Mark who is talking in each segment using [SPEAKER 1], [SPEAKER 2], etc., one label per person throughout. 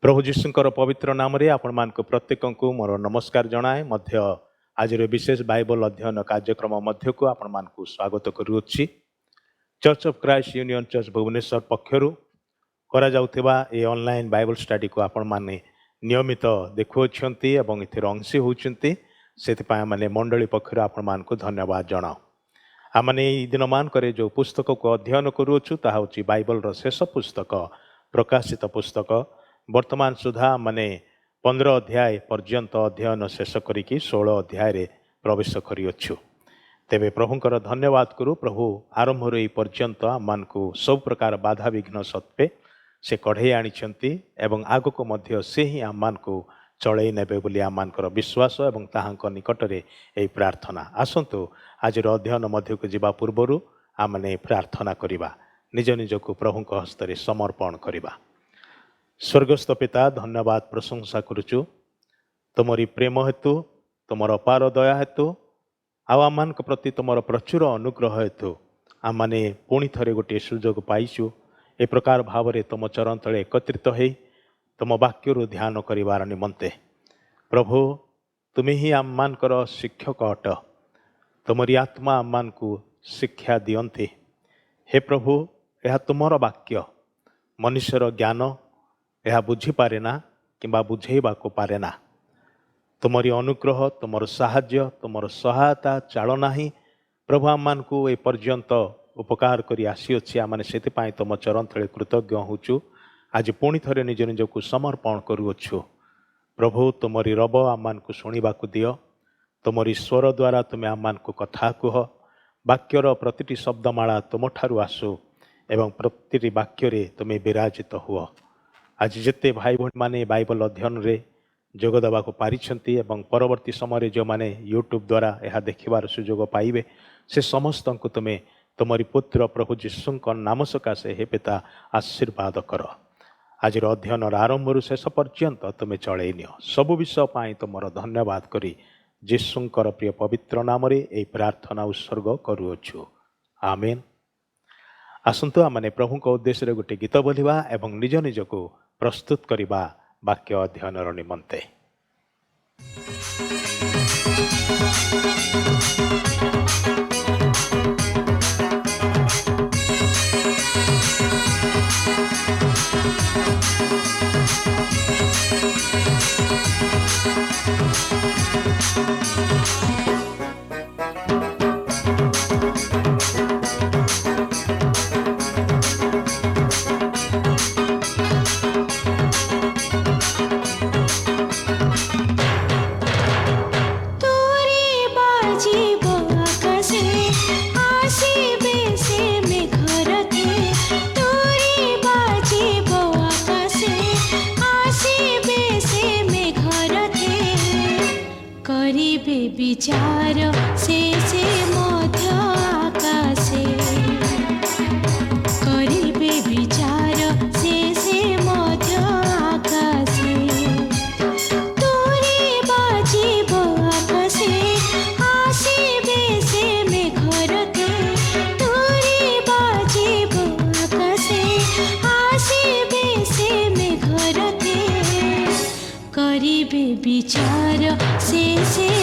[SPEAKER 1] प्रभु जीशुंकर पवित्र नाम रे आपण मान प्रत्येक को मोर नमस्कार जनाए मध्य आज विशेष बाइबल अध्ययन कार्यक्रम मध्य को आपण मान स्वागत करुच्ची। Church of Christ Union Church Bhubaneswar पक्षरु करा जाउथिबा ए ऑनलाइन बाइबल स्टडी को आपण माने नियमित देखुछंती एवं इथे अंशी होउछंती सेति पाए माने मंडली पक्षरु आपण मान को धन्यवाद जनाओ। आमने ई दिन मान करे जो पुस्तक को अध्ययन करुछु ताहा होची बाइबल रो शेष पुस्तक प्रकाशित पुस्तक वर्तमान सुधा माने 15 अध्याय पर्यंत अध्ययन शेष करिकी 16 अध्याय रे प्रवेश करियछु। तेबे प्रभुंकर धन्यवाद करू। प्रभु आरंभ रे पर्यंत आमान को सब प्रकार बाधा विघ्न सत्वे से कढ़े आनिछंती एवं आगो को मध्य से ही आमान को चलै नेबे बोली आमानकर विश्वास एवं ताहांक निकट रे एई प्रार्थना। आसंतु आज अध्ययन मध्य को जिबा पूर्वरु आमने प्रार्थना करिबा, निज निज को प्रभुंक हस्त रे समर्पण करिबा। स्वर्गस्थ पिता धन्यवाद प्रशंसा करुचु तुमरी प्रेम हेतु तुमर अपार दया हेतु आम प्रति तुमर प्रचुर अनुग्रह हेतु आमने पुणी थरे गोटे सुजोग पाइचु ए प्रकार भाव में तुम चरण तले एकत्रित हो तुम वाक्य ध्यान करिवार निमंते। प्रभु तुम्हें ही आम मानकर शिक्षक अट, तुमरी आत्मा आम मान को शिक्षा दियंती। हे प्रभु यह तुमर वाक्य मनुष्यर ज्ञान यह बुझी पारे ना किंबा बुझेबा को पारे ना। तुमरी अनुग्रह तुमर साहाय्य तुमर सहायता चालना ही प्रभु आम मान को ए पर्यंत उपकार करी आसी अछि। आमने सेति पाई तुम चरण तले कृतज्ञ होचु। आज पुणी थरे निज निज को समर्पण करुअछु। प्रभु तुमरी रब आम मान को शुणिबा को दियो, तुमरी स्वर द्वारा तुम्हें आम मान को कथा कुह। वाक्यर प्रतिटी शब्दमाला तुम ठारु आसु एवं प्रतिटी वाक्य रे तुम्हें विराजित हुआ। आज जिते भाई भौणी माने बाइबल अध्ययन रे जोग देवा को पारिछंती एवं परवर्ती समय जो माने यूट्यूब द्वारा यह देखिबार सुजोग पाइबे से समस्त को तुम्हें तुमरी पुत्र प्रभु जीशुंक नाम सकाशे हे पिता आशीर्वाद कर। आज अध्ययन आरंभ शेष पर्यंत तुम्हें चलै नियो। सबु विषय पाई तुमर धन्यवाद करी जीशुंकर प्रिय पवित्र नाम रे ए प्रार्थना उत्सर्ग करुअछु। आमेन। आसंतु आमने प्रभु को उद्देश्य रे गोटे गीत बोलिबा एवं निज निज को प्रस्तुत करिबा वाक्य अध्ययन निमंते।
[SPEAKER 2] विचार से मध्य आकाशे करिबे विचार से मध्य आकाशे तोरे बाजिब आकाशे आसीबे से मेघरते तोरे बाजिब आकाशे आसीबे से मेघरते करिबे विचार से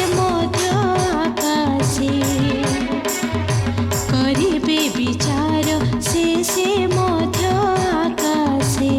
[SPEAKER 2] मध्य आकाशे करिबे विचार से मध्य आकाशे।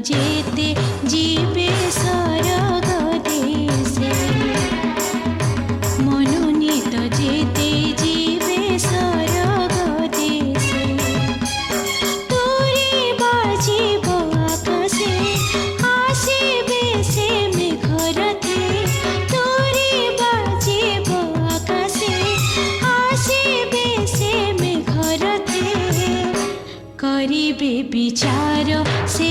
[SPEAKER 2] जेते जीवे स्वर्ग देशे मनोनीत जेते जीवे स्वर्ग देशे तुरी बाजिब आकाशे आसिबे से मेघरथे तुरी बाजिब आकाशे आसिबे से मेघरथे करिबे विचार से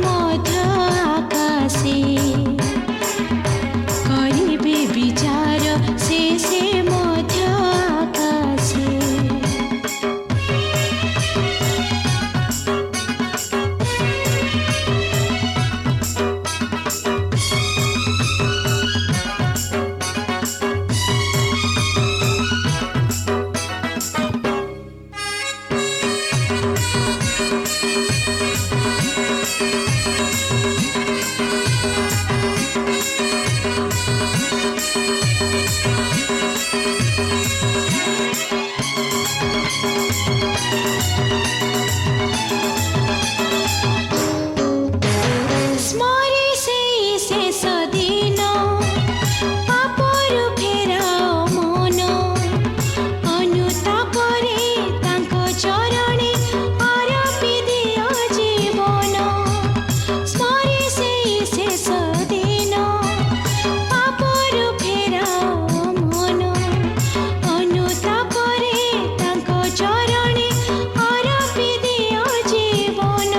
[SPEAKER 2] मध्य आकाशे करिबे विचार से मध्य आकाशे स्मरे से शेष दिन पापरु फेराओ मन अनुतापरे तांक चरणे अर्पि दियो जीवन स्मरे से शेष दिन पापरु फेराओ मन अनुतापरे तांक चरणे अर्पि दियो जीवन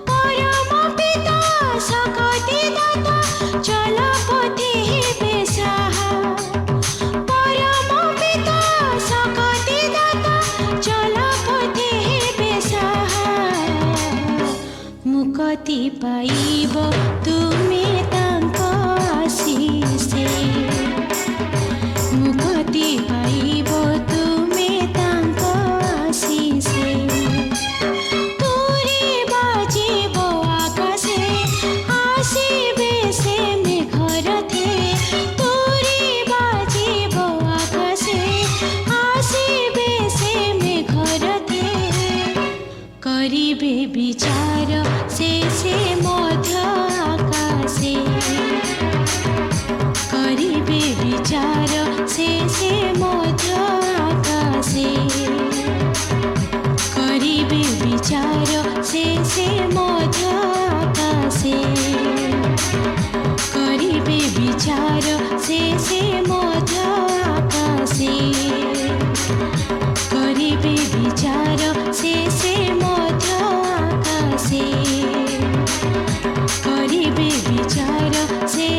[SPEAKER 2] परम पिता सकति दाता चल पथे हेबे साहा परम पिता सकति दाता चल पथे हेबे साहा मुक्ति पाइब तुमे तांक आशीषे मुक्ति पाइब तुमे तांक आशीषे तुरी बाजिब आकाशे आसिबे से मेघरथे तुरी बाजिब आकाशे आसिबे से मेघरथे करिबे विचार से मध्य आकाशे करिबे विचार से मध्य आकाशे करिबे विचार से मध्य आकाशे करिबे विचार से मध्य आकाशे करिबे विचार से मध्य आकाशे करिबे विचार से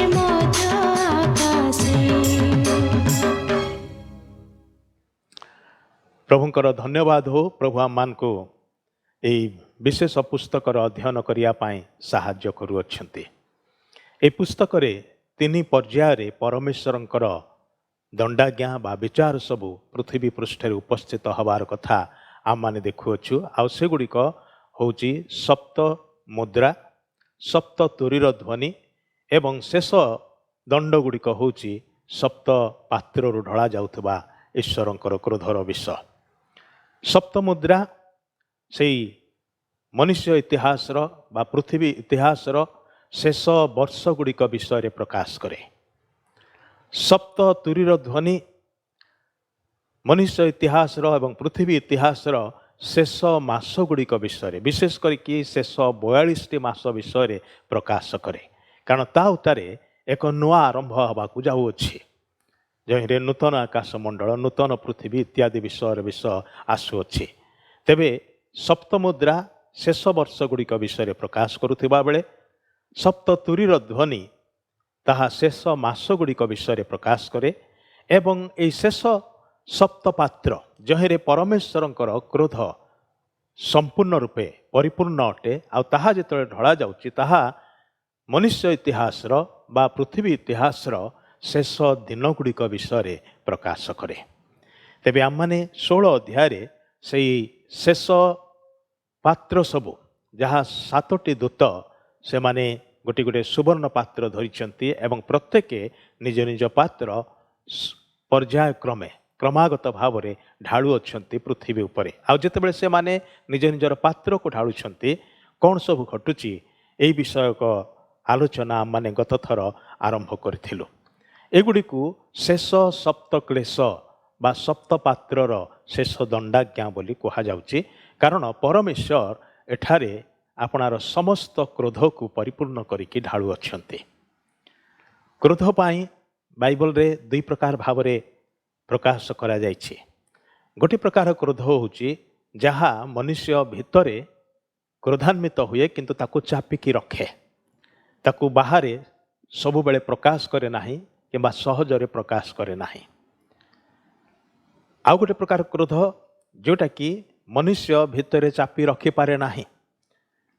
[SPEAKER 2] मध्य आकाशे
[SPEAKER 1] प्रभुंकर धन्यवाद हो प्रभु आम को यही विशेष पुस्तकर अध्ययन करने साहाय्य करुअछंती। ए पुस्तक तीन पर्यायर परमेश्वरंकर दंडाज्ञा बा विचार सबू पृथ्वी पृष्ठ उपस्थित हबार कथा आम माने देखुअछु। आ सेगुड़िक होची सप्त मुद्रा सप्त तुरीर ध्वनि एवं शेष दंड गुड़िक होची सप्त पात्ररु ढला जाउथबा ईश्वरंकर क्रोधर विष। सप्त मुद्रा से मनुष्य इतिहास बा पृथ्वी इतिहास शेष वर्ष गुड़िक विषय प्रकाश करे। सप्त तुरीर ध्वनि मनुष्य इतिहास एवं पृथ्वी इतिहास शेष मास गुड़िक विषय विशेष करके शेष 42 मास विषय प्रकाश करे। कारण ता उतारे एक नुआ आरंभ हवाकू जाऊँगी जहिरे नूतन आकाश मंडल नूतन पृथ्वी इत्यादि विषय आसुअछि। तेबे सप्तमुद्रा शेष वर्ष गुड़िक विषय प्रकाश करुवा बेले सप्त तुरीर ध्वनि ताहा शेष मास गुड़िक विषय प्रकाश करे। एवं ए शेष सप्तपात्र जहिरे परमेश्वरंकर क्रोध संपूर्ण रूपे परिपूर्ण अटे आ ताहा जेतले ढला जाउछि ताहा मनुष्य इतिहास बा पृथ्वी इतिहास शेष दिन गुड़िक विषय प्रकाश करे। तेबे आम माने 16 अध्याय से शेष पात्र सबू जहाँ 7टी दूत से माने गोटे गोटे सुवर्ण पात्र धरिचंती एवं प्रत्येक निज निज पात्र पर्याय क्रमे क्रमागत भाव में ढालू अच्छा पृथ्वी उपरे। आ जितेबाला से माने निज निजर पात्र को ढालुंट କ'ଣ ସବୁ ଘଟୁଛି ଏହି ବିଷୟକ ଆଲୋଚନା ଆମମାନେ ଗତ ଥର ଆରମ୍ଭ କରିଥିଲୁ। ଏଗୁଡ଼ିକୁ ଶେଷ ସପ୍ତକ୍ଳେଶ ବା ସପ୍ତପାତ୍ରର ଶେଷ ଦଣ୍ଡାଜ୍ଞା ବୋଲି କୁହାଯାଉଛି, କାରଣ ପରମେଶ୍ୱର ଏଠାରେ ଆପଣାର ସମସ୍ତ କ୍ରୋଧକୁ ପରିପୂର୍ଣ୍ଣ କରିକି ଢାଳୁଅଛନ୍ତି। କ୍ରୋଧ ପାଇଁ ବାଇବଲରେ ଦୁଇ ପ୍ରକାର ଭାବରେ ପ୍ରକାଶ କରାଯାଇଛି। ଗୋଟିଏ ପ୍ରକାର କ୍ରୋଧ ହେଉଛି ଯାହା ମନୁଷ୍ୟ ଭିତରେ କ୍ରୋଧାନ୍ୱିତ ହୁଏ କିନ୍ତୁ ତାକୁ ଚାପିକି ରଖେ, ତାକୁ ବାହାରେ ସବୁବେଳେ ପ୍ରକାଶ କରେ ନାହିଁ କିମ୍ବା ସହଜରେ ପ୍ରକାଶ କରେ ନାହିଁ। ଆଉ ଗୋଟେ ପ୍ରକାର କ୍ରୋଧ ଯେଉଁଟାକି ମନୁଷ୍ୟ ଭିତରେ ଚାପି ରଖିପାରେ ନାହିଁ,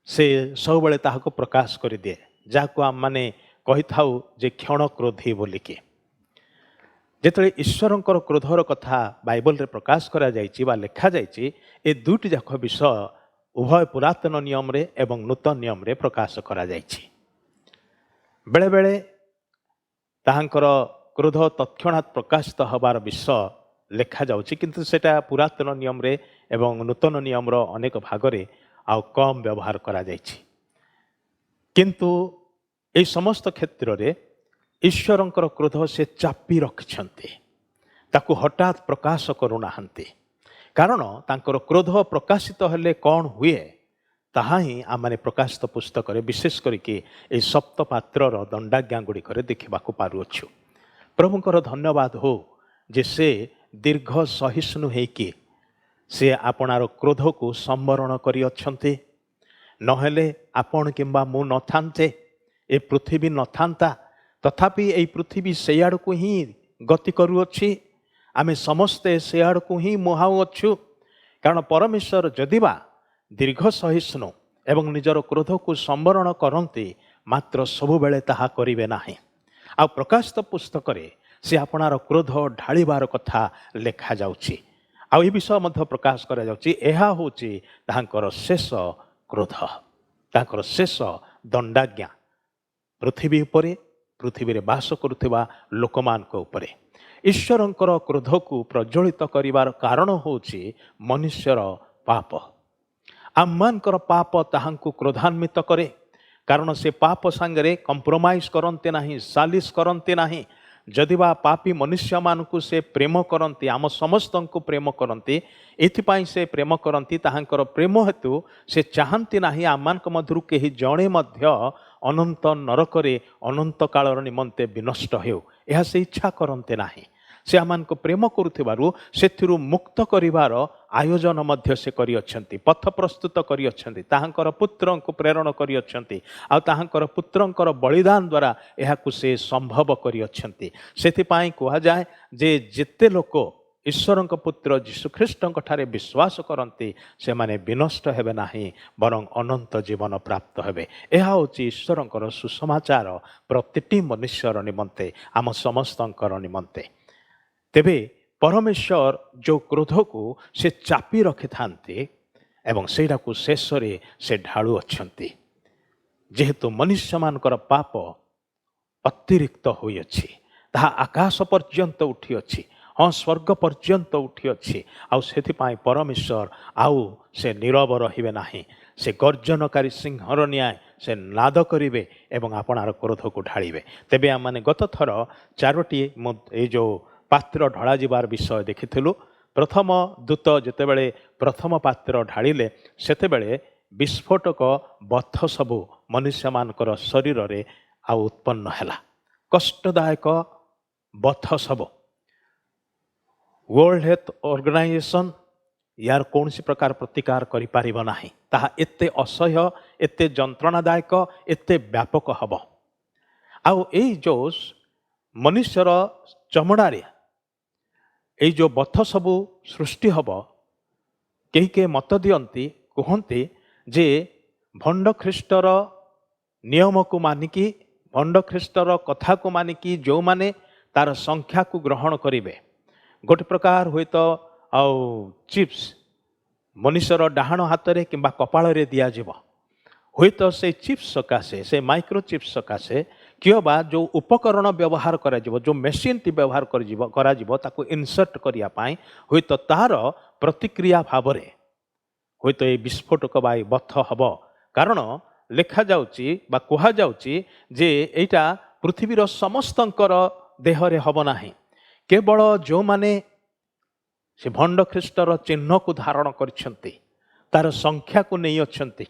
[SPEAKER 1] ସେ ସବୁବେଳେ ତାହାକୁ ପ୍ରକାଶ କରିଦିଏ, ଯାହାକୁ ଆମମାନେ କହିଥାଉ ଯେ କ୍ଷଣ କ୍ରୋଧୀ ବୋଲିକି। ଯେତେବେଳେ ଈଶ୍ୱରଙ୍କର କ୍ରୋଧର କଥା ବାଇବଲରେ ପ୍ରକାଶ କରାଯାଇଛି ବା ଲେଖାଯାଇଛି, ଏ ଦୁଇଟି ଯାକ ବିଷୟ ଉଭୟ ପୁରାତନ ନିୟମରେ ଏବଂ ନୂତନ ନିୟମରେ ପ୍ରକାଶ କରାଯାଇଛି। ବେଳେବେଳେ ତାହାଙ୍କର କ୍ରୋଧ ତତ୍କ୍ଷଣାତ୍ ପ୍ରକାଶିତ ହେବାର ବିଷୟ ଲେଖାଯାଉଛି, କିନ୍ତୁ ସେଇଟା ପୁରାତନ ନିୟମରେ ଏବଂ ନୂତନ ନିୟମର ଅନେକ ଭାଗରେ ଆଉ କମ୍ ବ୍ୟବହାର କରାଯାଇଛି। କିନ୍ତୁ ଏହି ସମସ୍ତ କ୍ଷେତ୍ରରେ ଈଶ୍ୱରଙ୍କର କ୍ରୋଧ ସେ ଚାପି ରଖିଛନ୍ତି, ତାକୁ ହଠାତ୍ ପ୍ରକାଶ କରୁନାହାନ୍ତି, କାରଣ ତାଙ୍କର କ୍ରୋଧ ପ୍ରକାଶିତ ହେଲେ କ'ଣ ହୁଏ ତାହା ହିଁ ଆମମାନେ ପ୍ରକାଶିତ ପୁସ୍ତକରେ ବିଶେଷ କରିକି ଏହି ସପ୍ତପାତ୍ରର ଦଣ୍ଡାଜ୍ଞା ଗୁଡ଼ିକରେ ଦେଖିବାକୁ ପାରୁଅଛୁ। ପ୍ରଭୁଙ୍କର ଧନ୍ୟବାଦ ହଉ ଯେ ସେ ଦୀର୍ଘ ସହିଷ୍ଣୁ ହେଇକି ସେ ଆପଣାର କ୍ରୋଧକୁ ସମ୍ବରଣ କରିଅଛନ୍ତି। ନହେଲେ ଆପଣ କିମ୍ବା ମୁଁ ନଥାନ୍ତେ, ଏ ପୃଥିବୀ ନଥାନ୍ତା, ତଥାପି ଏହି ପୃଥିବୀ ସେଇଆଡ଼କୁ ହିଁ ଗତି କରୁଅଛି, ଆମେ ସମସ୍ତେ ସେଇଆଡ଼କୁ ହିଁ ମୁହାଉଅଛୁ। କାରଣ ପରମେଶ୍ୱର ଯଦିବା ଦୀର୍ଘ ସହିଷ୍ଣୁ ଏବଂ ନିଜର କ୍ରୋଧକୁ ସମ୍ବରଣ କରନ୍ତି, ମାତ୍ର ସବୁବେଳେ ତାହା କରିବେ ନାହିଁ। ଆଉ ପ୍ରକାଶିତ ପୁସ୍ତକରେ ସେ ଆପଣାର କ୍ରୋଧ ଢାଳିବାର କଥା ଲେଖାଯାଉଛି। ଆଉ ଏ ବିଷୟ ମଧ୍ୟ ପ୍ରକାଶ କରାଯାଉଛି, ଏହା ହେଉଛି ତାହାଙ୍କର ଶେଷ କ୍ରୋଧ, ତାଙ୍କର ଶେଷ ଦଣ୍ଡାଜ୍ଞା ପୃଥିବୀ ଉପରେ, ପୃଥିବୀରେ ବାସ କରୁଥିବା ଲୋକମାନଙ୍କ ଉପରେ। ଈଶ୍ୱରଙ୍କର କ୍ରୋଧକୁ ପ୍ରଜ୍ୱଳିତ କରିବାର କାରଣ ହେଉଛି ମନୁଷ୍ୟର ପାପ। ଆମମାନଙ୍କର ପାପ ତାହାଙ୍କୁ କ୍ରୋଧାନ୍ୱିତ କରେ, କାରଣ ସେ ପାପ ସାଙ୍ଗରେ କମ୍ପ୍ରମାଇଜ୍ କରନ୍ତି ନାହିଁ, ସାଲିସ କରନ୍ତି ନାହିଁ। ଯଦିବା ପାପୀ ମନୁଷ୍ୟମାନଙ୍କୁ ସେ ପ୍ରେମ କରନ୍ତି, ଆମ ସମସ୍ତଙ୍କୁ ପ୍ରେମ କରନ୍ତି, ଏଥିପାଇଁ ସେ ପ୍ରେମ କରନ୍ତି, ତାହାଙ୍କର ପ୍ରେମ ହେତୁ ସେ ଚାହାନ୍ତି ନାହିଁ ଆମମାନଙ୍କ ମଧ୍ୟରୁ କେହି ଜଣେ ମଧ୍ୟ ଅନନ୍ତ ନରକରେ ଅନନ୍ତ କାଳର ନିମନ୍ତେ ବିନଷ୍ଟ ହେଉ। ଏହା ସେ ଇଚ୍ଛା କରନ୍ତି ନାହିଁ। ସେ ଆମମାନଙ୍କୁ ପ୍ରେମ କରୁଥିବାରୁ ସେଥିରୁ ମୁକ୍ତ କରିବାର ଆୟୋଜନ ମଧ୍ୟ ସେ କରିଅଛନ୍ତି, ପଥ ପ୍ରସ୍ତୁତ କରିଅଛନ୍ତି, ତାହାଙ୍କର ପୁତ୍ରଙ୍କୁ ପ୍ରେରଣ କରିଅଛନ୍ତି, ଆଉ ତାହାଙ୍କର ପୁତ୍ରଙ୍କର ବଳିଦାନ ଦ୍ୱାରା ଏହାକୁ ସେ ସମ୍ଭବ କରିଅଛନ୍ତି। ସେଥିପାଇଁ କୁହାଯାଏ ଯେ ଯେତେ ଲୋକ ଈଶ୍ୱରଙ୍କ ପୁତ୍ର ଯୀଶୁଖ୍ରୀଷ୍ଟଙ୍କ ଠାରେ ବିଶ୍ୱାସ କରନ୍ତି, ସେମାନେ ବିନଷ୍ଟ ହେବେ ନାହିଁ, ବରଂ ଅନନ୍ତ ଜୀବନ ପ୍ରାପ୍ତ ହେବେ। ଏହା ହେଉଛି ଈଶ୍ୱରଙ୍କର ସୁସମାଚାର ପ୍ରତିଟି ମନୁଷ୍ୟର ନିମନ୍ତେ, ଆମ ସମସ୍ତଙ୍କର ନିମନ୍ତେ। ତେବେ ପରମେଶ୍ୱର ଯେଉଁ କ୍ରୋଧକୁ ସେ ଚାପି ରଖିଥାନ୍ତି ଏବଂ ସେଇଟାକୁ ଶେଷରେ ସେ ଢାଳୁଅଛନ୍ତି, ଯେହେତୁ ମନୁଷ୍ୟମାନଙ୍କର ପାପ ଅତିରିକ୍ତ ହୋଇଅଛି, ତାହା ଆକାଶ ପର୍ଯ୍ୟନ୍ତ ଉଠିଅଛି, ହଁ ସ୍ୱର୍ଗ ପର୍ଯ୍ୟନ୍ତ ଉଠିଅଛି। ଆଉ ସେଥିପାଇଁ ପରମେଶ୍ୱର ଆଉ ସେ ନୀରବ ରହିବେ ନାହିଁ, ସେ ଗର୍ଜନକାରୀ ସିଂହର ନ୍ୟାୟ ସେ ନାଦ କରିବେ ଏବଂ ଆପଣାର କ୍ରୋଧକୁ ଢାଳିବେ। ତେବେ ଆମମାନେ ଗତ ଥର ଚାରୋଟି ଏଇ ଯେଉଁ ପାତ୍ର ଢଳାଯିବାର ବିଷୟ ଦେଖିଥିଲୁ। ପ୍ରଥମ ଦୂତ ଯେତେବେଳେ ପ୍ରଥମ ପାତ୍ର ଢାଳିଲେ, ସେତେବେଳେ ବିସ୍ଫୋଟକ ବଥ ସବୁ ମନୁଷ୍ୟମାନଙ୍କର ଶରୀରରେ ଆଉ ଉତ୍ପନ୍ନ ହେଲା, କଷ୍ଟଦାୟକ ବଥ ସବୁ। ୱାର୍ଲଡ ହେଲ୍ଥ ଅର୍ଗାନାଇଜେସନ୍ ୟାର କୌଣସି ପ୍ରକାର ପ୍ରତିକାର କରିପାରିବ ନାହିଁ, ତାହା ଏତେ ଅସହ୍ୟ, ଏତେ ଯନ୍ତ୍ରଣାଦାୟକ, ଏତେ ବ୍ୟାପକ ହେବ। ଆଉ ଏଇ ଯେଉଁ ମନୁଷ୍ୟର ଚମଡ଼ାରେ ଏଇ ଯେଉଁ ବଥ ସବୁ ସୃଷ୍ଟି ହେବ, କେହି କେହି ମତ ଦିଅନ୍ତି, କୁହନ୍ତି ଯେ ଭଣ୍ଡ ଖ୍ରୀଷ୍ଟର ନିୟମକୁ ମାନିକି, ଭଣ୍ଡ ଖ୍ରୀଷ୍ଟର କଥାକୁ ମାନିକି ଯେଉଁମାନେ ତାର ସଂଖ୍ୟାକୁ ଗ୍ରହଣ କରିବେ, ଗୋଟେ ପ୍ରକାର ହୁଏତ ଆଉ ଚିପ୍ସ ମନୁଷ୍ୟର ଡାହାଣ ହାତରେ କିମ୍ବା କପାଳରେ ଦିଆଯିବ। ହୁଏତ ସେ ଚିପ୍ସ ସକାଶେ, ସେ ମାଇକ୍ରୋ ଚିପ୍ସ ସକାଶେ କିମ୍ବା ଯେଉଁ ଉପକରଣ ବ୍ୟବହାର କରାଯିବ, ଯେଉଁ ମେସିନ୍ଟି ବ୍ୟବହାର କରାଯିବ ତାକୁ ଇନସର୍ଟ କରିବା ପାଇଁ, ହୁଏତ ତାହାର ପ୍ରତିକ୍ରିୟା ଭାବରେ ହୁଏତ ଏ ବିସ୍ଫୋଟକ ବା ବଥ ହେବ, କାରଣ ଲେଖାଯାଉଛି ବା କୁହାଯାଉଛି ଯେ ଏଇଟା ପୃଥିବୀର ସମସ୍ତଙ୍କର ଦେହରେ ହେବ ନାହିଁ, କେବଳ ଯେଉଁମାନେ ସେ ଭଣ୍ଡ ଖ୍ରୀଷ୍ଟର ଚିହ୍ନକୁ ଧାରଣ କରିଛନ୍ତି, ତାର ସଂଖ୍ୟାକୁ ନେଇ ଅଛନ୍ତି,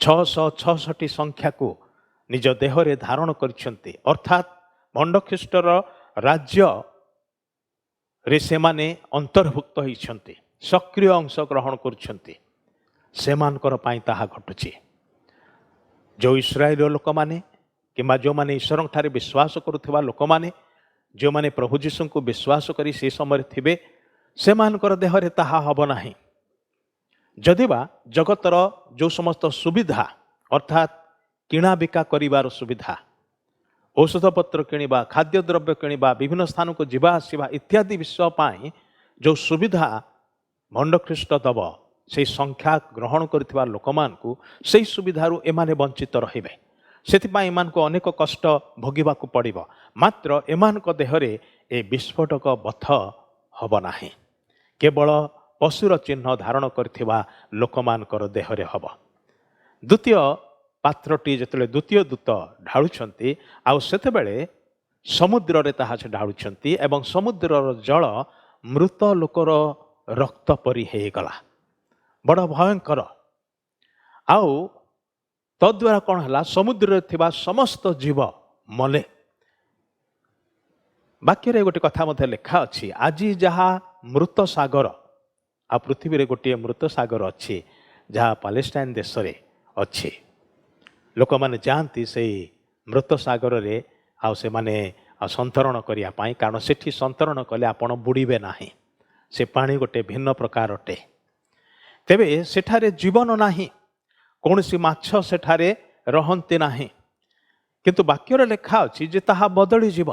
[SPEAKER 1] 666ଟି ସଂଖ୍ୟାକୁ ନିଜ ଦେହରେ ଧାରଣ କରିଛନ୍ତି, ଅର୍ଥାତ୍ ଭଣ୍ଡ ଖ୍ରୀଷ୍ଟର ରାଜ୍ୟରେ ସେମାନେ ଅନ୍ତର୍ଭୁକ୍ତ ହୋଇଛନ୍ତି, ସକ୍ରିୟ ଅଂଶଗ୍ରହଣ କରୁଛନ୍ତି, ସେମାନଙ୍କର ପାଇଁ ତାହା ଘଟୁଛି। ଯେଉଁ ଇସ୍ରାଏଲର ଲୋକମାନେ କିମ୍ବା ଯେଉଁମାନେ ଈଶ୍ୱରଙ୍କଠାରେ ବିଶ୍ୱାସ କରୁଥିବା ଲୋକମାନେ, ଯେଉଁମାନେ ପ୍ରଭୁ ଯୀଶୁଙ୍କୁ ବିଶ୍ୱାସ କରି ସେ ସମୟରେ ଥିବେ, ସେମାନଙ୍କର ଦେହରେ ତାହା ହେବ ନାହିଁ। ଯଦିବା ଜଗତର ଯେଉଁ ସମସ୍ତ ସୁବିଧା, ଅର୍ଥାତ୍ କିଣାବିକା କରିବାର ସୁବିଧା, ଔଷଧପତ୍ର କିଣିବା, ଖାଦ୍ୟଦ୍ରବ୍ୟ କିଣିବା, ବିଭିନ୍ନ ସ୍ଥାନକୁ ଯିବା ଆସିବା ଇତ୍ୟାଦି ବିଷୟ ପାଇଁ ଯେଉଁ ସୁବିଧା ଭଣ୍ଡଖ୍ରୀଷ୍ଟ ଦେବ, ସେହି ସଂଖ୍ୟା ଗ୍ରହଣ କରିଥିବା ଲୋକମାନଙ୍କୁ ସେହି ସୁବିଧାରୁ ଏମାନେ ବଞ୍ଚିତ ରହିବେ। ସେଥିପାଇଁ ଏମାନଙ୍କୁ ଅନେକ କଷ୍ଟ ଭୋଗିବାକୁ ପଡ଼ିବ। ମାତ୍ର ଏମାନଙ୍କ ଦେହରେ ଏ ବିସ୍ଫୋଟକ ବଥ ହେବ ନାହିଁ, କେବଳ ପଶୁର ଚିହ୍ନ ଧାରଣ କରିଥିବା ଲୋକମାନଙ୍କର ଦେହରେ ହେବ। ଦ୍ୱିତୀୟ ପାତ୍ରଟି ଯେତେବେଳେ ଦ୍ୱିତୀୟ ଦୂତ ଢାଳୁଛନ୍ତି, ଆଉ ସେତେବେଳେ ସମୁଦ୍ରରେ ତାହା ସେ ଢାଳୁଛନ୍ତି ଏବଂ ସମୁଦ୍ରର ଜଳ ମୃତ ଲୋକର ରକ୍ତ ପରି ହେଇଗଲା, ବଡ଼ ଭୟଙ୍କର। ଆଉ ତଦ୍ୱାରା କ'ଣ ହେଲା, ସମୁଦ୍ରରେ ଥିବା ସମସ୍ତ ଜୀବ ମଲେ। ବାକ୍ୟରେ ଗୋଟେ କଥା ମଧ୍ୟ ଲେଖା ଅଛି, ଆଜି ଯାହା ମୃତ ସାଗର, ଆଉ ପୃଥିବୀରେ ଗୋଟିଏ ମୃତ ସାଗର ଅଛି ଯାହା ପାଲେଷ୍ଟାଇନ ଦେଶରେ ଅଛି। ଲୋକମାନେ ଯାଆନ୍ତି ସେଇ ମୃତ ସାଗରରେ, ଆଉ ସେମାନେ ସନ୍ତରଣ କରିବା ପାଇଁ, କାରଣ ସେଠି ସନ୍ତରଣ କଲେ ଆପଣ ବୁଡ଼ିବେ ନାହିଁ। ସେ ପାଣି ଗୋଟେ ଭିନ୍ନ ପ୍ରକାର ଅଟେ। ତେବେ ସେଠାରେ ଜୀବନ ନାହିଁ, କୌଣସି ମାଛ ସେଠାରେ ରହନ୍ତି ନାହିଁ। କିନ୍ତୁ ବାକ୍ୟରେ ଲେଖା ଅଛି ଯେ ତାହା ବଦଳିଯିବ।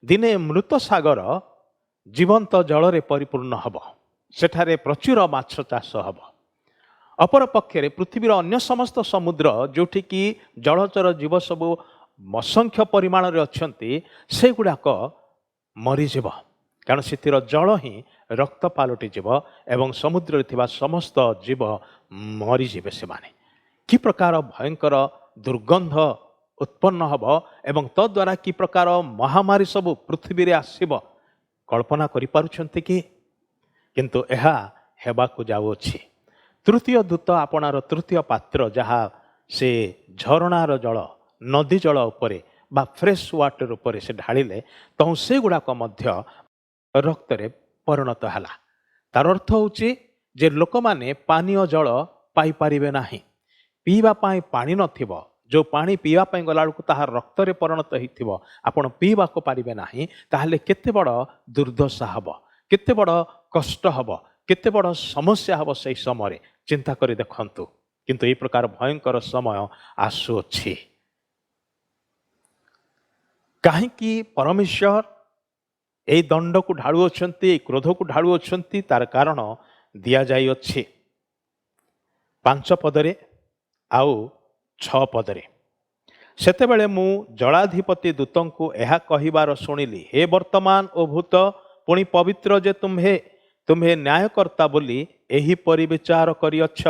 [SPEAKER 1] ଦିନେ ମୃତ ସାଗର ଜୀବନ୍ତ ଜଳରେ ପରିପୂର୍ଣ୍ଣ ହେବ, ସେଠାରେ ପ୍ରଚୁର ମାଛ ଚାଷ ହେବ। ଅପରପକ୍ଷରେ ପୃଥିବୀର ଅନ୍ୟ ସମସ୍ତ ସମୁଦ୍ର, ଯେଉଁଠିକି ଜଳଚର ଜୀବ ସବୁ ଅସଂଖ୍ୟ ପରିମାଣରେ ଅଛନ୍ତି, ସେଗୁଡ଼ାକ ମରିଯିବ, କାରଣ ସେଥିର ଜଳ ହିଁ ରକ୍ତ ପାଲଟିଯିବ ଏବଂ ସମୁଦ୍ରରେ ଥିବା ସମସ୍ତ ଜୀବ ମରିଯିବେ ସେମାନେ। କି ପ୍ରକାର ଭୟଙ୍କର ଦୁର୍ଗନ୍ଧ ଉତ୍ପନ୍ନ ହେବ ଏବଂ ତଦ୍ୱାରା କି ପ୍ରକାର ମହାମାରୀ ସବୁ ପୃଥିବୀରେ ଆସିବ, କଳ୍ପନା କରିପାରୁଛନ୍ତି କି? କିନ୍ତୁ ଏହା ହେବାକୁ ଯାଉଅଛି। ତୃତୀୟ ଦୂତ ଆପଣାର ତୃତୀୟ ପାତ୍ର, ଯାହା ସେ ଝରଣାର ଜଳ, ନଦୀ ଜଳ ଉପରେ ବା ଫ୍ରେଶ୍ ୱାଟର ଉପରେ ସେ ଢାଳିଲେ, ତେଣୁ ସେଗୁଡ଼ାକ ମଧ୍ୟ ରକ୍ତରେ ପରିଣତ ହେଲା। ତାର ଅର୍ଥ ହେଉଛି ଯେ ଲୋକମାନେ ପାନୀୟ ଜଳ ପାଇପାରିବେ ନାହିଁ, ପିଇବା ପାଇଁ ପାଣି ନଥିବ। ଯେଉଁ ପାଣି ପିଇବା ପାଇଁ ଗଲାବେଳକୁ ତାହା ରକ୍ତରେ ପରିଣତ ହୋଇଥିବ, ଆପଣ ପିଇବାକୁ ପାରିବେ ନାହିଁ। ତାହେଲେ କେତେ ବଡ଼ ଦୁର୍ଦ୍ଦଶା ହେବ, କେତେ ବଡ଼ କଷ୍ଟ ହେବ, କେତେ ବଡ଼ ସମସ୍ୟା ହେବ ସେହି ସମୟରେ, ଚିନ୍ତା କରି ଦେଖନ୍ତୁ। କିନ୍ତୁ ଏହି ପ୍ରକାର ଭୟଙ୍କର ସମୟ ଆସୁଅଛି। କାହିଁକି ପରମେଶ୍ୱର ଏହି ଦଣ୍ଡକୁ ଢାଳୁଅଛନ୍ତି, ଏହି କ୍ରୋଧକୁ ଢାଳୁଅଛନ୍ତି, ତାର କାରଣ ଦିଆଯାଇଅଛି 5 ପଦରେ ଆଉ 6 ପଦରେ। ସେତେବେଳେ ମୁଁ ଜଳାଧିପତି ଦୂତଙ୍କୁ ଏହା କହିବାର ଶୁଣିଲି, ହେ ବର୍ତ୍ତମାନ ଓ ଭୂତ ପୁଣି ପବିତ୍ର ଯେ ତୁମ୍ଭେ ନ୍ୟାୟକର୍ତ୍ତା ବୋଲି ଏହିପରି ବିଚାର କରିଅଛ,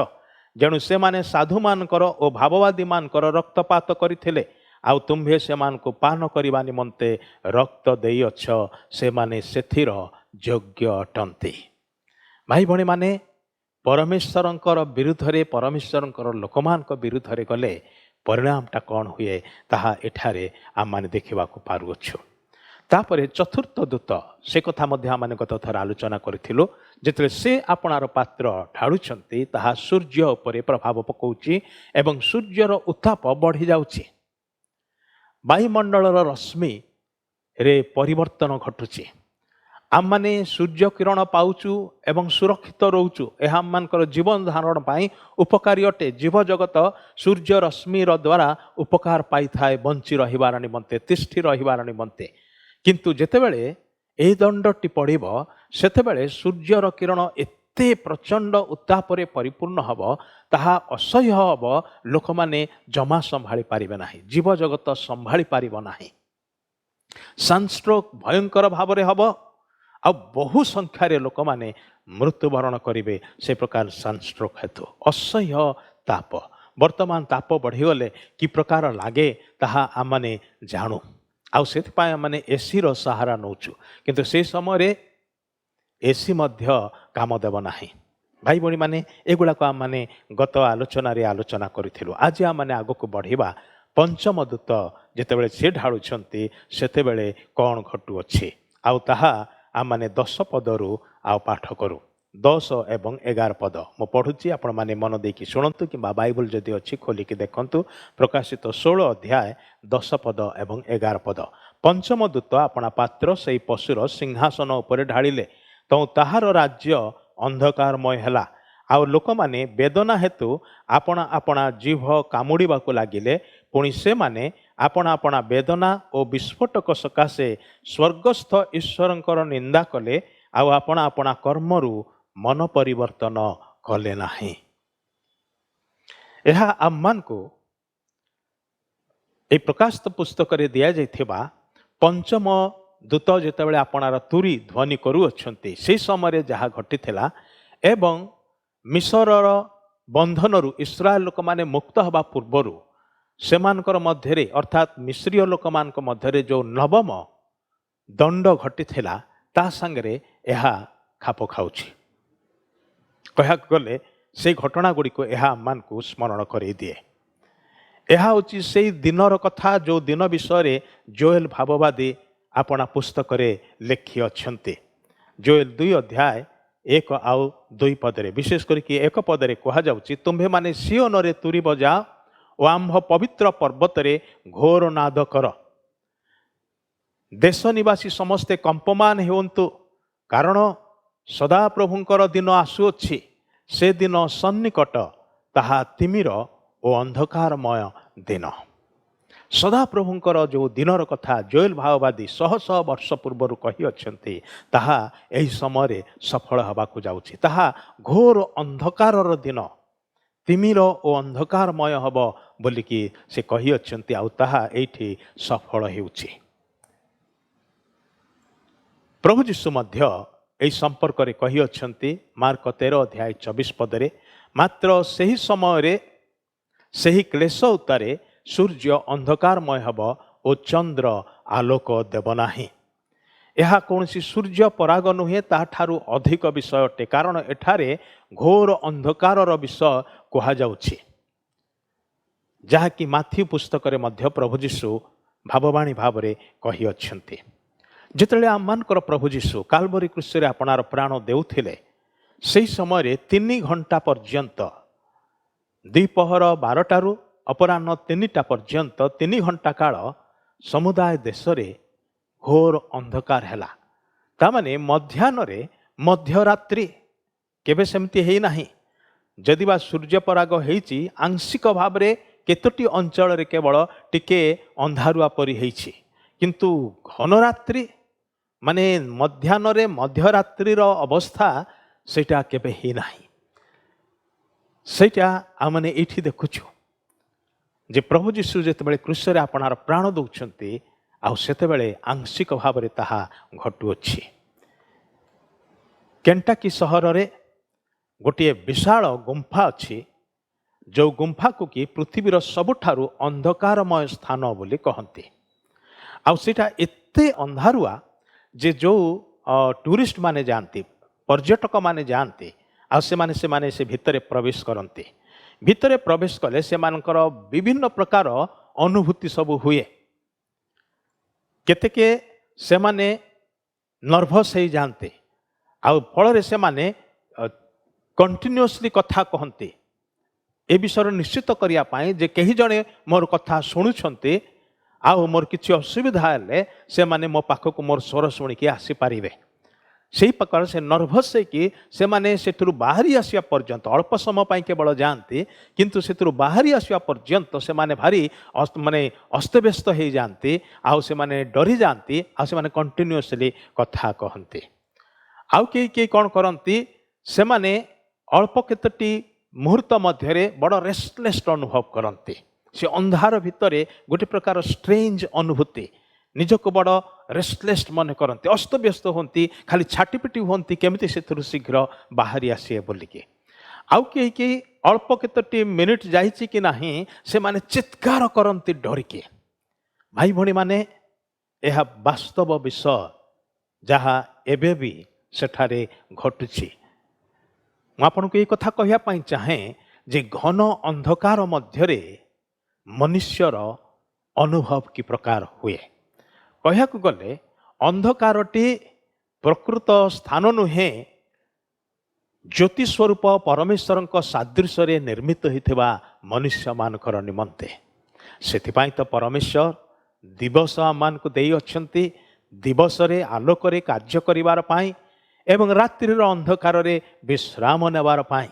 [SPEAKER 1] ଯେଣୁ ସେମାନେ ସାଧୁମାନଙ୍କର ଓ ଭାବବାଦୀମାନଙ୍କର ରକ୍ତପାତ କରିଥିଲେ, ଆଉ ତୁମ୍ଭେ ସେମାନଙ୍କୁ ପାନ କରିବା ନିମନ୍ତେ ରକ୍ତ ଦେଇଅଛ, ସେମାନେ ସେଥିର ଯୋଗ୍ୟ ଅଟନ୍ତି। ଭାଇ ଭଉଣୀମାନେ, ପରମେଶ୍ୱରଙ୍କର ବିରୁଦ୍ଧରେ, ପରମେଶ୍ୱରଙ୍କର ଲୋକମାନଙ୍କ ବିରୁଦ୍ଧରେ ଗଲେ ପରିଣାମଟା କ'ଣ ହୁଏ, ତାହା ଏଠାରେ ଆମମାନେ ଦେଖିବାକୁ ପାରୁଅଛୁ। ତାପରେ ଚତୁର୍ଥ ଦୂତ, ସେ କଥା ମଧ୍ୟ ଆମେ ଗତ ଥର ଆଲୋଚନା କରିଥିଲୁ। ଯେତେବେଳେ ସେ ଆପଣାର ପାତ୍ର ଢାଳୁଛନ୍ତି, ତାହା ସୂର୍ଯ୍ୟ ଉପରେ ପ୍ରଭାବ ପକାଉଛି ଏବଂ ସୂର୍ଯ୍ୟର ଉତ୍ତାପ ବଢ଼ିଯାଉଛି। ବାୟୁମଣ୍ଡଳର ରଶ୍ମିରେ ପରିବର୍ତ୍ତନ ଘଟୁଛି। ଆମମାନେ ସୂର୍ଯ୍ୟ କିରଣ ପାଉଛୁ ଏବଂ ସୁରକ୍ଷିତ ରହୁଛୁ। ଏହା ଆମମାନଙ୍କର ଜୀବନ ଧାରଣ ପାଇଁ ଉପକାରୀ ଅଟେ। ଜୀବଜଗତ ସୂର୍ଯ୍ୟ ରଶ୍ମିର ଦ୍ୱାରା ଉପକାର ପାଇଥାଏ ବଞ୍ଚି ରହିବାର ନିମନ୍ତେ, ତିଷ୍ଠି ରହିବାର ନିମନ୍ତେ। କିନ୍ତୁ ଯେତେବେଳେ ଏହି ଦଣ୍ଡଟି ପଡ଼ିବ, ସେତେବେଳେ ସୂର୍ଯ୍ୟର କିରଣ ଏତେ ପ୍ରଚଣ୍ଡ ଉତ୍ତାପରେ ପରିପୂର୍ଣ୍ଣ ହେବ, ତାହା ଅସହ୍ୟ ହେବ। ଲୋକମାନେ ଜମା ସମ୍ଭାଳି ପାରିବେ ନାହିଁ, ଜୀବଜଗତ ସମ୍ଭାଳି ପାରିବ ନାହିଁ। ସନଷ୍ଟ୍ରୋକ୍ ଭୟଙ୍କର ଭାବରେ ହେବ, ଆଉ ବହୁ ସଂଖ୍ୟାରେ ଲୋକମାନେ ମୃତ୍ୟୁବରଣ କରିବେ ସେ ପ୍ରକାର ସନଷ୍ଟ୍ରୋକ୍ ହେତୁ। ଅସହ୍ୟ ताप वर्तमान ताप बढ़ीगले कि प्रकार लगे ताहा आम मैंने जानू आउ से मैंने एसी रो सहारा नौचु किंतु से समय एसी मध्य काम देव नाही भाई भणी मैंने एगुड़ाक आम मैंने गत आलोचना करूँ आज आम मैंने आग को बढ़िया पंचम दूत जितेबाला सी ढालुंट से कौन घटुअछि आउ ताहा आम मैंने 10 पदरू आउ पाठ करूँ 10 एवं 11 पद मु पढ़ुची आपण माने मन देकी शुणु कि बाइबल जदि अच्छी खोलिकी देखंतु प्रकाशित 16 अध्याय 10 पद एवं 11 पद पंचम दूत अपना पात्र से पशुर सिंहासन उपर ढालिले तो ताहार राज्य अंधकारमय है आउ लोक माने वेदना हेतु आपणा आपणा जीभ कामुड़ाक लगिले पुणी से माने आपणा आपणा वेदना और विस्फोटक सकाशे स्वर्गस्थ ईश्वरंकर निंदा कले आउ आपणा आपणा कर्मरु मन परिवर्तन कले नाही। यह आम को ए प्रकाशित पुस्तक रे दिया जाइथिबा पंचम दूत जेतेबेले आपणार तुरी ध्वनि करूअछंती से समय जहाँ घटिथिला एवं मिसरर बंधनरु इस्राएल लोक माने मुक्त हवा पूर्वरु सेमानकर मध्यरे अर्थात मिस्रीय लोक मानक मध्यरे जो नवम दंड घटिथिला ता संगरे यह खाप खाउछि कह गले से घटना गुड़ी को यह मान को स्मरण कर दिए। यह हूँ से दिनर कथा जो दिन विषय जोएल भाववादी अपना पुस्तक लिखि अच्छे जोएल 2 अध्याय 1 आउ 2 पदरे विशेष करके 1 पदरे कहुच्छी तुम्भे माने सियोन रे तुरी बजा और आम्भ पवित्र पर्वत रे घोर नाद कर देश निवासी समस्ते कंपमान हेउंतु कारण सदा प्रभुंकर दिन आसुअछि से दिन सन्निकट ताहा तिमिर ओ अंधकारमय दिन सदा प्रभुंकर जो दिनर कथा जोएल भाववादी शह शह वर्ष पूर्व कही अच्छे ताहा एही समय सफल हवाकू जाउछि ताहा घोर अंधकारर दिन तिमिर ओ अंधकारमय हब बोलिकी से कही अच्छे आउ ताहा एठी सफल हेउछि। प्रभु जीशु मध्य यही संपर्क में कही अच्छे मार्क 13 अध्याय 24 पदरे मात्र सही समय सही क्लेश उतारे सूर्य अंधकारमय हब और चंद्र आलोक देव नाही। यह कौन सूर्य पराग नुहे ताठारु अधिक विषय अटे कारण एठारे घोर अंधकारर विषय कहुछि जहाँकि माथ्यू पुस्तक मध्य प्रभु जीशु भाववाणी भाव में कही अच्छे जिते आमर प्रभु जीशु काल्वरी क्रूस रे आपणार प्राण देउथिले से समय 3 घंटा पर्यंत द्विपहर 12टारू अपराह्न 3टा पर्यंत 3 घंटा काल समुदाय देश रे घोर अंधकार हैला तामाने मध्याह्न मध्यरात्रि केबे सेमती हेई नाही जदि बा सूर्य पराग हेइची आंशिक भाव रे केतोटी अंचल रे केवल टिके अंधारुआ परि हेइची किंतु घनरात्रि माने मध्याह्न मध्यरात्रिर अवस्था सेटा केबे ही नाही सेटा आमने एठी देखुछु जे प्रभु जीशु जेतेबेले क्रूस रे आपणार प्राण दउछंती आउ सेतेबेले आंशिक भाव रे ताहा घटुअछि। केंटाकी सहर रे गोटे विशाल गुंफा अच्छी जो गुंफा को कि पृथ्वीर सबुठारु अंधकारमय स्थान बोली कहती आउ सेटा एते अंधारुआ जे जो टूरिस्ट माने जानती पर्यटक माने जानती आउ से माने से भितरे प्रवेश करती भितरे प्रवेश कले से मानकर विभिन्न प्रकार अनुभूति सब हुए केतेके से माने नर्भस हो जाते आउ फल से माने कंटिन्यूअसली कथा कहते ए विषय निश्चित करने जे कहीं जड़े मोर कथा शुणुंट आउ मोर किसी असुविधा हेले से माने मो पाखक मोर स्वर शुणिकी आसीपारे से प्रकार से नर्भस से माने सेठुरु बाहरी आसिया पर्यंत अल्प समय केवल जाती किंतु सेठुरु बाहरी आसिया पर्यंत से माने भारी माने अस्तव्यस्त हो जाती आउ से माने डरी जाती आउ से माने कंटिन्यूअसली कथा कहते आउ कई कौन करती से माने अल्प केतोटी मुहूर्त मध्य बड़ रेस्टलेस अनुभव करते से अंधार भितर गोटे प्रकार स्ट्रेंज अनुभूति निजक बड़ रेस्टलेस मन करते अस्तव्यस्त होती खाली छाटीपिटी होती केमिति से शीघ्र बाहरी आसीए बोलिकी आउ कहीं अल्प केतोटी मिनिट जाइछि कि नाही से माने चित्कार करती डरिके। भाई भणी माने यह वास्तव विषय जहाँ एबे भी सेठारे घटुछि। आपको ये कथा कहया पाई चाहे जे घन अंधकार मध्यरे मनुष्यर अनुभव कि प्रकार हुए। कहया गले अंधकारटी प्रकृत स्थान नुहे, ज्योति स्वरूप परमेश्वर सादृश्य निर्मित होता मनुष्य मानकर निमंते। सेथिपाई तो परमेश्वर दिवस आम को देई अछंती, दिवस रे आलोक रे कार्य करिवार पाई एवं रात्रि अंधकार रे विश्राम नेवार पाई।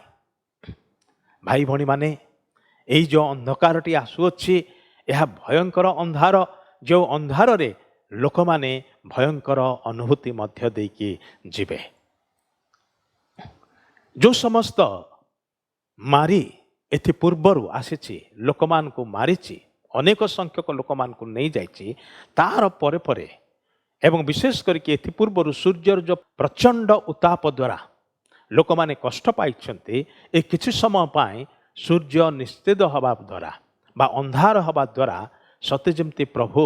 [SPEAKER 1] भाई भणी माने यही जो अंधकारटी आसुअछि यह भयंकर अंधार, जो अंधार रे लोक माने भयंकर अनुभूति मध्य देकी जीवे। जो समस्त मारी एथि पूर्वर आसी लोक मान को मारिछि, अनेक संख्यक लोक मान को नहीं जाइछि, तार परे परे एवं विशेष करके एथि पूर्वर सूर्यर जो प्रचंड उताप द्वारा लोक माने कष्ट पाइछन्ति, ए किछि समय पाए सूर्य निस्तेज हवा द्वारा बा अंधार हवा द्वारा सते जेमति प्रभु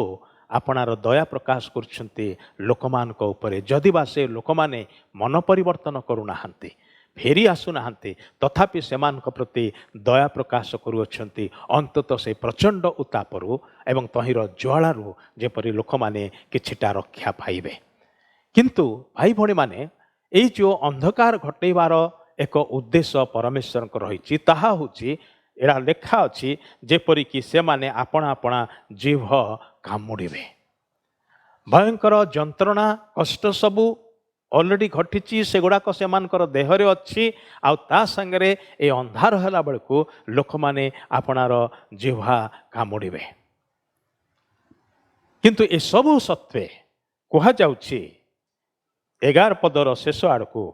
[SPEAKER 1] आपणार दया प्रकाश करछन्ति लोक मान को ऊपर। जदि बा से लोक माने मन परिवर्तन करूनाहांति, फेरी आसुनाहांति, तथापि सेमान प्रति दया प्रकाश करुअछन्ति अंतत से प्रचंड उतापरु एवं तहिर ज्वालारू जेपरि लोक माने किछिटा रक्षा पाइबे। किंतु भाई भणी माने एई जो अंधकार घटेबार एक उद्देश्य परमेश्वर रही, ताहा होछि एड़ा लेखा अछि जेपरि कि से माने आपणा आपणा जीव कामुड़े। भयंकर जंत्रणा कष्ट सबू ऑलरेडी घटी से गुड़ाक से देहरे अच्छी आ ता संगे ए अंधार होला बेलू लोक माने आपणार जिह्वा कामुड़े। किंतु ए सबु सत्वे कहा जाउछि 11 पदर शेष आड़कू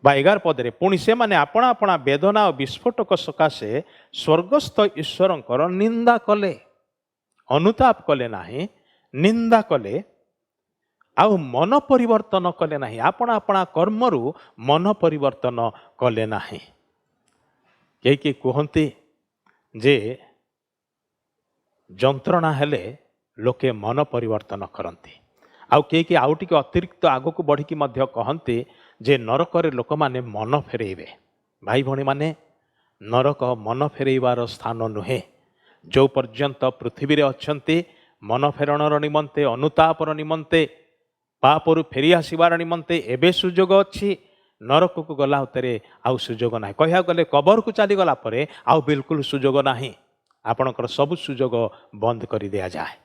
[SPEAKER 1] बा 11 पदरे पुणी से माने आपणा आपणा वेदना और विस्फोटक सकाशे स्वर्गस्थ ईश्वरंकर निंदा कले, अनुताप कले नाही, निंदा कले आउ मन परिवर्तन कले नाही, आपणा आपणा कर्मरु मन परिवर्तन कले नाही। के कहते जे जंत्रणा हेले लोके मन परिवर्तन करती, आउ के आउ टिके अतिरिक्त आगो को बढ़ी मध्य कहते जे नरक रे लोक माने मन फेरेइबे। भाई भणी माने नरक मन फेरेइबार स्थान नुहे। जो पर्यंत पृथ्वी रे अछंती मन फेरणर निमंते, अनुतापर निमंते, पापरु फेरी आसबार निमंते एबे सुजोग अच्छी। नरक को गला उतरे आउ सुजोग ना, कह गले कबर को चली गला परे आउ बिल्कुल सुजोग नाही, आपणकर सब सुजोग बंद कर दिया जाए।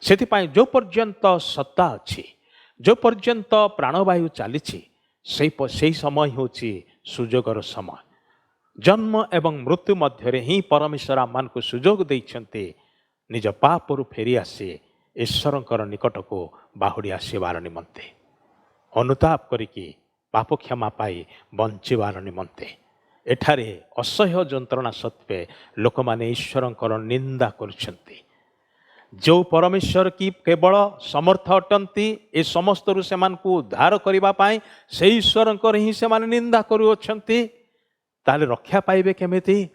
[SPEAKER 1] सेथिपाई जो पर्यंत सत्ता अच्छी, जो पर्यंत प्राणवायु चली से समय होची सुजोगर समय। जन्म एवं मृत्यु मध्य ही परमेश्वर आम को सुजोग देइछन्ते निज पापरु फेरी आसे ईश्वरंकर निकट को बाहुड़ी आसबार निमंते, अनुताप करिकी पाप क्षमा पाई बंचीबार निमंते। एठारे असह्य जंत्रणा सत्वे लोक माने ईश्वरंकर निंदा करछन्ति। जो परमेश्वर की केवल समर्थ अटंती ए समस्त रु सेमान को उद्धार करिबा पाई से ईश्वरंकर ही सेमान निंदा करुअछन्ति, ताले रक्षा पाइबे केमिति?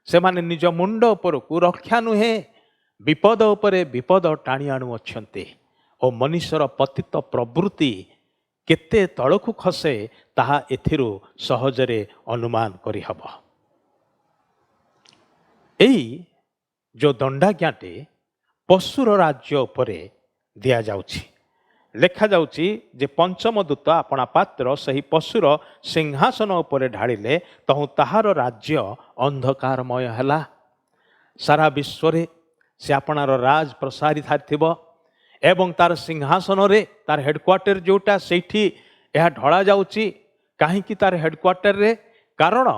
[SPEAKER 1] सेमाने निज मुंड उपर को रक्षा नुहे, विपद उपरे विपद टाणी आणु अछन्ति और मनुष्यर पतित प्रवृत्ति केते तळकु खसे ताहा एथिरु सहजरे अनुमान करि हबो। एई जो दंडाज्ञाटे पशुर राज्य उपरे दिया जाउछि। लेखा जाउछि जे पंचम दूत आपणा पात्र सही पशुर सिंहासन उपरे ढाळिले तहु ताहार राज्य अंधकारमय हैला। सारा विश्व रे से आपणार राज प्रसारी थारिथिबो एवं तार सिंहासन रे तार हेडक्वार्टर जोटा सेठी यह ढला जाउछि। काहेकि तार हेडक्वार्टर रे? कारण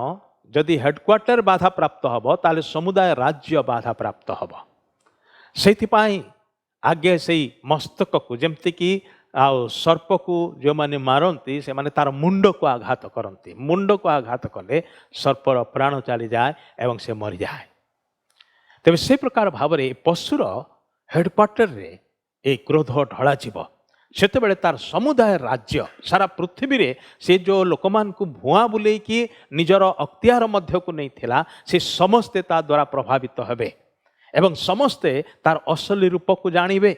[SPEAKER 1] जदि हेडक्वार्टर बाधा प्राप्त हबो ताले समुदाय राज्य बाधा प्राप्त हबो। सेथिपाई आगे से मस्तक को जमती कि सर्प को जो माने मारती से माने तार मुंड को आघात करती, मुंड को आघात कले सर्पर प्राण चली जाए एवं से मरी जाए। तेज से प्रकार भाव में पशुर हेडक्वार्टर रे ए क्रोध ढला जीव ସେତେବେଳେ ତାର ସମୁଦାୟ ରାଜ୍ୟ ସାରା ପୃଥିବୀରେ ସେ ଯେଉଁ ଲୋକମାନଙ୍କୁ ଭୁଆଁ ବୁଲେଇକି ନିଜର ଅକ୍ତିଆର ମଧ୍ୟକୁ ନେଇଥିଲା ସେ ସମସ୍ତେ ତା ଦ୍ୱାରା ପ୍ରଭାବିତ ହେବେ ଏବଂ ସମସ୍ତେ ତାର ଅସଲି ରୂପକୁ ଜାଣିବେ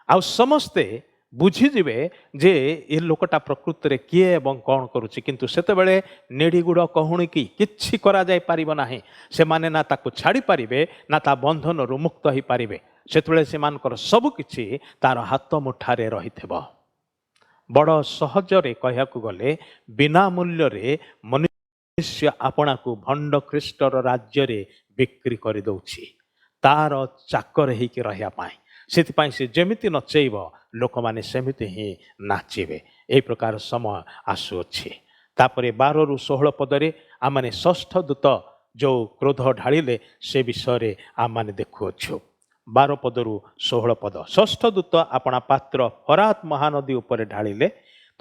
[SPEAKER 1] ଆଉ ସମସ୍ତେ ବୁଝିଯିବେ ଯେ ଏ ଲୋକଟା ପ୍ରକୃତରେ କିଏ ଏବଂ କ'ଣ କରୁଛି। କିନ୍ତୁ ସେତେବେଳେ ନେଡ଼ିଗୁଡ଼ କହୁଣିକି କିଛି କରାଯାଇପାରିବ ନାହିଁ। ସେମାନେ ନା ତାକୁ ଛାଡ଼ିପାରିବେ ନା ତା ବନ୍ଧନରୁ ମୁକ୍ତ ହୋଇପାରିବେ। ସେତେବେଳେ ସେମାନଙ୍କର ସବୁକିଛି ତାର ହାତ ମୁଠାରେ ରହିଥିବ। ବଡ଼ ସହଜରେ କହିବାକୁ ଗଲେ ବିନା ମୂଲ୍ୟରେ ମନୁଷ୍ୟ ଆପଣାକୁ ଭଣ୍ଡ ଖ୍ରୀଷ୍ଟର ରାଜ୍ୟରେ ବିକ୍ରି କରିଦେଉଛି ତାର ଚାକର ହେଇକି ରହିବା ପାଇଁ। ସେଥିପାଇଁ ସେ ଯେମିତି ନଚେଇବ ଲୋକମାନେ ସେମିତି ହିଁ ନାଚିବେ। ଏହି ପ୍ରକାର ସମୟ ଆସୁଅଛି। ତାପରେ 12ରୁ 16 ପଦରେ ଆମମାନେ ଷଷ୍ଠ ଦୂତ ଯେଉଁ କ୍ରୋଧ ଢାଳିଲେ ସେ ବିଷୟରେ ଆମମାନେ ଦେଖୁଅଛୁ। 12 ପଦରୁ 16 ପଦ। ଷଷ୍ଠ ଦୂତ ଆପଣା ପାତ୍ର ଫରାତ ମହାନଦୀ ଉପରେ ଢାଳିଲେ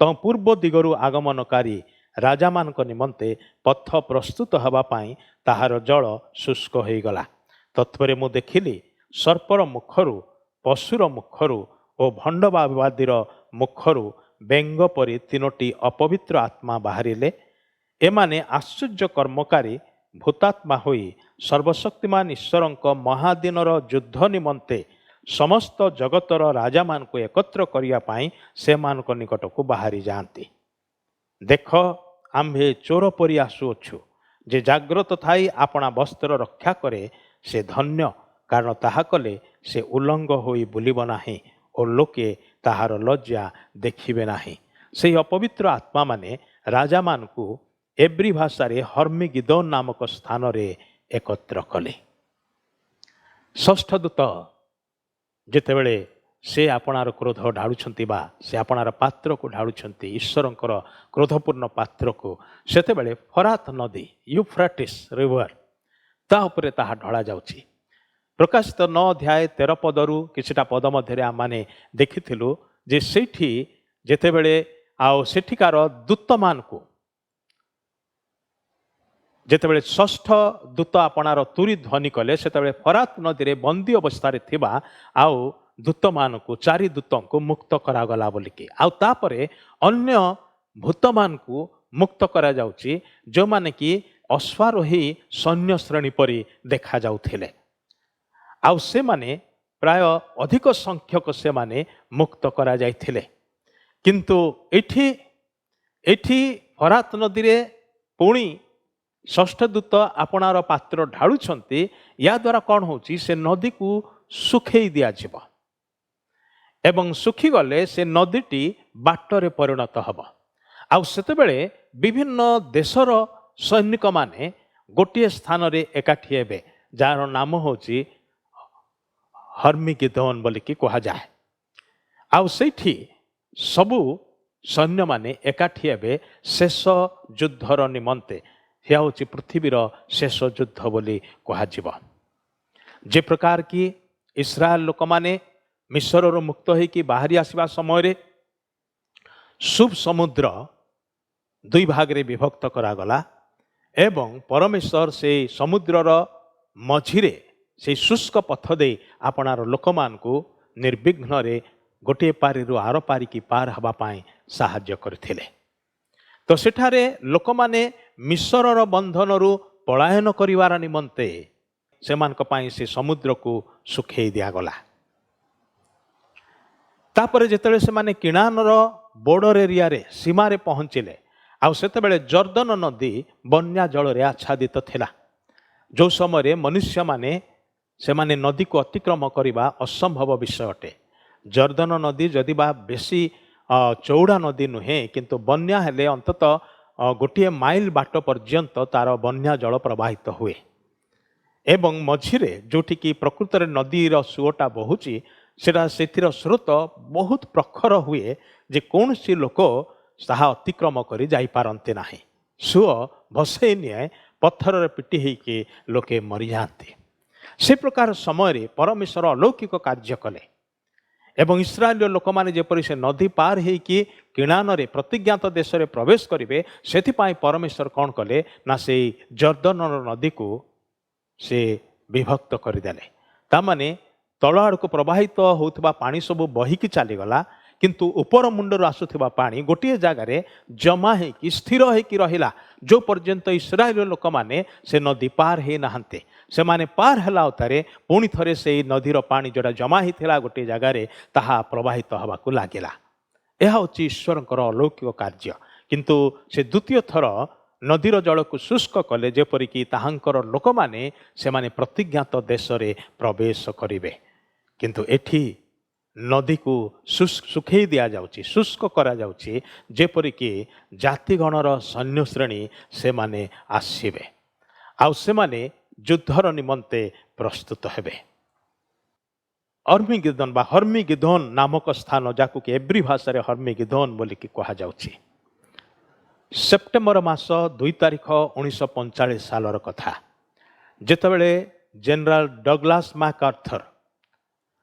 [SPEAKER 1] ତ ପୂର୍ବ ଦିଗରୁ ଆଗମନକାରୀ ରାଜାମାନଙ୍କ ନିମନ୍ତେ ପଥ ପ୍ରସ୍ତୁତ ହେବା ପାଇଁ ତାହାର ଜଳ ଶୁଷ୍କ ହୋଇଗଲା। ତତ୍ପରେ ମୁଁ ଦେଖିଲି ସର୍ପର ମୁଖରୁ, ପଶୁର ମୁଖରୁ ଓ ଭଣ୍ଡବାଦୀର ମୁଖରୁ ବେଙ୍ଗ ପରି 3ଟି ଅପବିତ୍ର ଆତ୍ମା ବାହାରିଲେ। ଏମାନେ ଆଶ୍ଚର୍ଯ୍ୟ କର୍ମକାରୀ ଭୂତାତ୍ମା ହୋଇ ସର୍ବଶକ୍ତିମାନ ଈଶ୍ୱରଙ୍କ ମହାଦିନର ଯୁଦ୍ଧ ନିମନ୍ତେ ସମସ୍ତ ଜଗତର ରାଜାମାନଙ୍କୁ ଏକତ୍ର କରିବା ପାଇଁ ସେମାନଙ୍କ ନିକଟକୁ ବାହାରି ଯାଆନ୍ତି। ଦେଖ, ଆମ୍ଭେ ଚୋର ପରି ଆସୁଅଛୁ। ଯେ ଜାଗ୍ରତ ଥାଇ ଆପଣା ବସ୍ତ୍ର ରକ୍ଷା କରେ ସେ ଧନ୍ୟ, କାରଣ ତାହା କଲେ ସେ ଉଲଙ୍ଗ ହୋଇ ବୁଲିବ ନାହିଁ ଓ ଲୋକେ ତାହାର ଲଜ୍ଜା ଦେଖିବେ ନାହିଁ। ସେହି ଅପବିତ୍ର ଆତ୍ମାମାନେ ରାଜାମାନଙ୍କୁ ଏବ୍ରି ଭାଷାରେ ହର୍ମିଗିଦୋନ ନାମକ ସ୍ଥାନରେ ଏକତ୍ର କଲେ। ଷଷ୍ଠ ଦୂତ ଯେତେବେଳେ ସେ ଆପଣାର କ୍ରୋଧ ଢାଳୁଛନ୍ତି ବା ସେ ଆପଣାର ପାତ୍ରକୁ ଢାଳୁଛନ୍ତି ଈଶ୍ୱରଙ୍କର କ୍ରୋଧପୂର୍ଣ୍ଣ ପାତ୍ରକୁ, ସେତେବେଳେ ଫରାତ ନଦୀ ୟୁଫ୍ରାଟିସ୍ ରିଭର ତା ଉପରେ ତାହା ଢଳା ଯାଉଛି। ପ୍ରକାଶିତ 9 ଅଧ୍ୟାୟ 13 ପଦରୁ କିଛିଟା ପଦ ମଧ୍ୟରେ ଆମମାନେ ଦେଖିଥିଲୁ ଯେ ସେଇଠି ଯେତେବେଳେ ଆଉ ସେଠିକାର ଦୂତମାନଙ୍କୁ ଯେତେବେଳେ ଷଷ୍ଠ ଦୂତ ଆପଣାର ତୁରୀ ଧ୍ୱନି କଲେ ସେତେବେଳେ ଫରାତ ନଦୀରେ ବନ୍ଦୀ ଅବସ୍ଥାରେ ଥିବା ଆଉ ଦୂତମାନଙ୍କୁ 4 ଦୂତଙ୍କୁ ମୁକ୍ତ କରାଗଲା ବୋଲିକି। ଆଉ ତାପରେ ଅନ୍ୟ ଭୂତମାନଙ୍କୁ ମୁକ୍ତ କରାଯାଉଛି ଯେଉଁମାନେ କି ଅଶ୍ୱାରୋହୀ ସୈନ୍ୟ ଶ୍ରେଣୀ ପରି ଦେଖାଯାଉଥିଲେ। ଆଉ ସେମାନେ ପ୍ରାୟ ଅଧିକ ସଂଖ୍ୟକ ସେମାନେ ମୁକ୍ତ କରାଯାଇଥିଲେ। କିନ୍ତୁ ଏଠି ଫରାତ ନଦୀରେ ପୁଣି ଷଷ୍ଠ ଦୂତ ଆପଣାର ପାତ୍ର ଢାଳୁଛନ୍ତି। ୟା ଦ୍ୱାରା କ'ଣ ହେଉଛି, ସେ ନଦୀକୁ ଶୁଖେଇ ଦିଆଯିବ ଏବଂ ଶୁଖିଗଲେ ସେ ନଦୀଟି ବାଟରେ ପରିଣତ ହେବ। ଆଉ ସେତେବେଳେ ବିଭିନ୍ନ ଦେଶର ସୈନିକମାନେ ଗୋଟିଏ ସ୍ଥାନରେ ଏକାଠି ହେବେ, ଯାହାର ନାମ ହେଉଛି ହର୍ମିଗିଦୋନ ବୋଲିକି କୁହାଯାଏ। ଆଉ ସେଇଠି ସବୁ ସୈନ୍ୟମାନେ ଏକାଠି ହେବେ ଶେଷ ଯୁଦ୍ଧର ନିମନ୍ତେ। ଏହା ହେଉଛି ପୃଥିବୀର ଶେଷ ଯୁଦ୍ଧ ବୋଲି କୁହାଯିବ। ଯେ ପ୍ରକାର କି ଇସ୍ରାଏଲ ଲୋକମାନେ ମିଶ୍ରରୁ ମୁକ୍ତ ହୋଇକି ବାହାରି ଆସିବା ସମୟରେ ସୁବ୍ ସମୁଦ୍ର 2 ଭାଗରେ ବିଭକ୍ତ କରାଗଲା ଏବଂ ପରମେଶ୍ୱର ସେହି ସମୁଦ୍ରର ମଝିରେ ସେହି ଶୁଷ୍କ ପଥ ଦେଇ ଆପଣାର ଲୋକମାନଙ୍କୁ ନିର୍ବିଘ୍ନରେ ଗୋଟିଏ ପାରିରୁ ଆର ପାରିକି ପାର ହେବା ପାଇଁ ସାହାଯ୍ୟ କରିଥିଲେ। ତ ସେଠାରେ ଲୋକମାନେ ମିଶ୍ରର ବନ୍ଧନରୁ ପଳାୟନ କରିବାର ନିମନ୍ତେ ସେମାନଙ୍କ ପାଇଁ ସେ ସମୁଦ୍ରକୁ ଶୁଖେଇ ଦିଆଗଲା। ତାପରେ ଯେତେବେଳେ ସେମାନେ କିଣାନର ବୋର୍ଡର ଏରିଆରେ ସୀମାରେ ପହଞ୍ଚିଲେ, ଆଉ ସେତେବେଳେ ଜର୍ଦ୍ଦନ ନଦୀ ବନ୍ୟା ଜଳରେ ଆଚ୍ଛାଦିତ ଥିଲା। ଯେଉଁ ସମୟରେ ମନୁଷ୍ୟମାନେ ସେମାନେ ନଦୀକୁ ଅତିକ୍ରମ କରିବା ଅସମ୍ଭବ ବିଷୟ ଅଟେ। ଜର୍ଦ୍ଦନ ନଦୀ ଯଦି ବା ବେଶୀ ଚଉଡ଼ା ନଦୀ ନୁହେଁ, କିନ୍ତୁ ବନ୍ୟା ହେଲେ ଅନ୍ତତଃ ଗୋଟିଏ ମାଇଲ ବାଟ ପର୍ଯ୍ୟନ୍ତ ତାର ବନ୍ୟା ଜଳ ପ୍ରବାହିତ ହୁଏ ଏବଂ ମଝିରେ ଯେଉଁଠିକି ପ୍ରକୃତରେ ନଦୀର ସୁଅଟା ବହୁଛି ସେଥିର ସ୍ରୋତ ବହୁତ ପ୍ରଖର ହୁଏ ଯେ କୌଣସି ଲୋକ ତାହା ଅତିକ୍ରମ କରି ଯାଇପାରନ୍ତି ନାହିଁ। ସୁଅ ଭସେଇ ନିଏ, ପଥରରେ ପିଟି ହେଇକି ଲୋକେ ମରିଯାଆନ୍ତି। ସେ ପ୍ରକାର ସମୟରେ ପରମେଶ୍ୱର ଅଲୌକିକ କାର୍ଯ୍ୟ କଲେ ଏବଂ ଇସ୍ରାଏଲର ଲୋକମାନେ ଯେପରି ସେ ନଦୀ ପାର ହେଇକି କିଣାନରେ ପ୍ରତିଜ୍ଞାତ ଦେଶରେ ପ୍ରବେଶ କରିବେ, ସେଥିପାଇଁ ପରମେଶ୍ୱର କ'ଣ କଲେ ନା ସେଇ ଜର୍ଦ୍ଦନର ନଦୀକୁ ସେ ବିଭକ୍ତ କରିଦେଲେ। ତାମାନେ ତଳ ଆଡ଼କୁ ପ୍ରବାହିତ ହେଉଥିବା ପାଣି ସବୁ ବହିକି ଚାଲିଗଲା किंतु उपर मुंडर आसुथिबा पानी गोटे जगार जमा होगी स्थिर होगी रहिला जो पर्यंत इस्राएल लोक माने से नदी पार हे नहांते से माने पार हला अवतारे पुणी थरे से नदीर पानी जोड़ा जमा होता गोटे जगार ताहा प्रवाहित हवाकू लागिला। यह होची ईश्वरंकर अलौकिक कार्य किंतु से द्वितीय थर नदीर जल को शुष्क कले जेपरिकी ताहांकर लोक माने से माने प्रतिज्ञात देश रे प्रवेश करिवे किंतु एठी नदी को सुखई दिया जाउची शुष्क करा जाउची जेपरिकी जातिगणर सैन्य श्रेणी से माने आसीबे आउ से माने युद्धर निमंते प्रस्तुत हेबे। हर्मिगिदोन बा हर्मिगिदोन नामक स्थान जाकु कि एब्री भाषा रे हर्मिगिदोन बोली कि कहा जाउची। सेप्टेम्बर मास 2 तारिख 1945 सालर कथा जेतेबेले जनरल डगलास मैकार्थर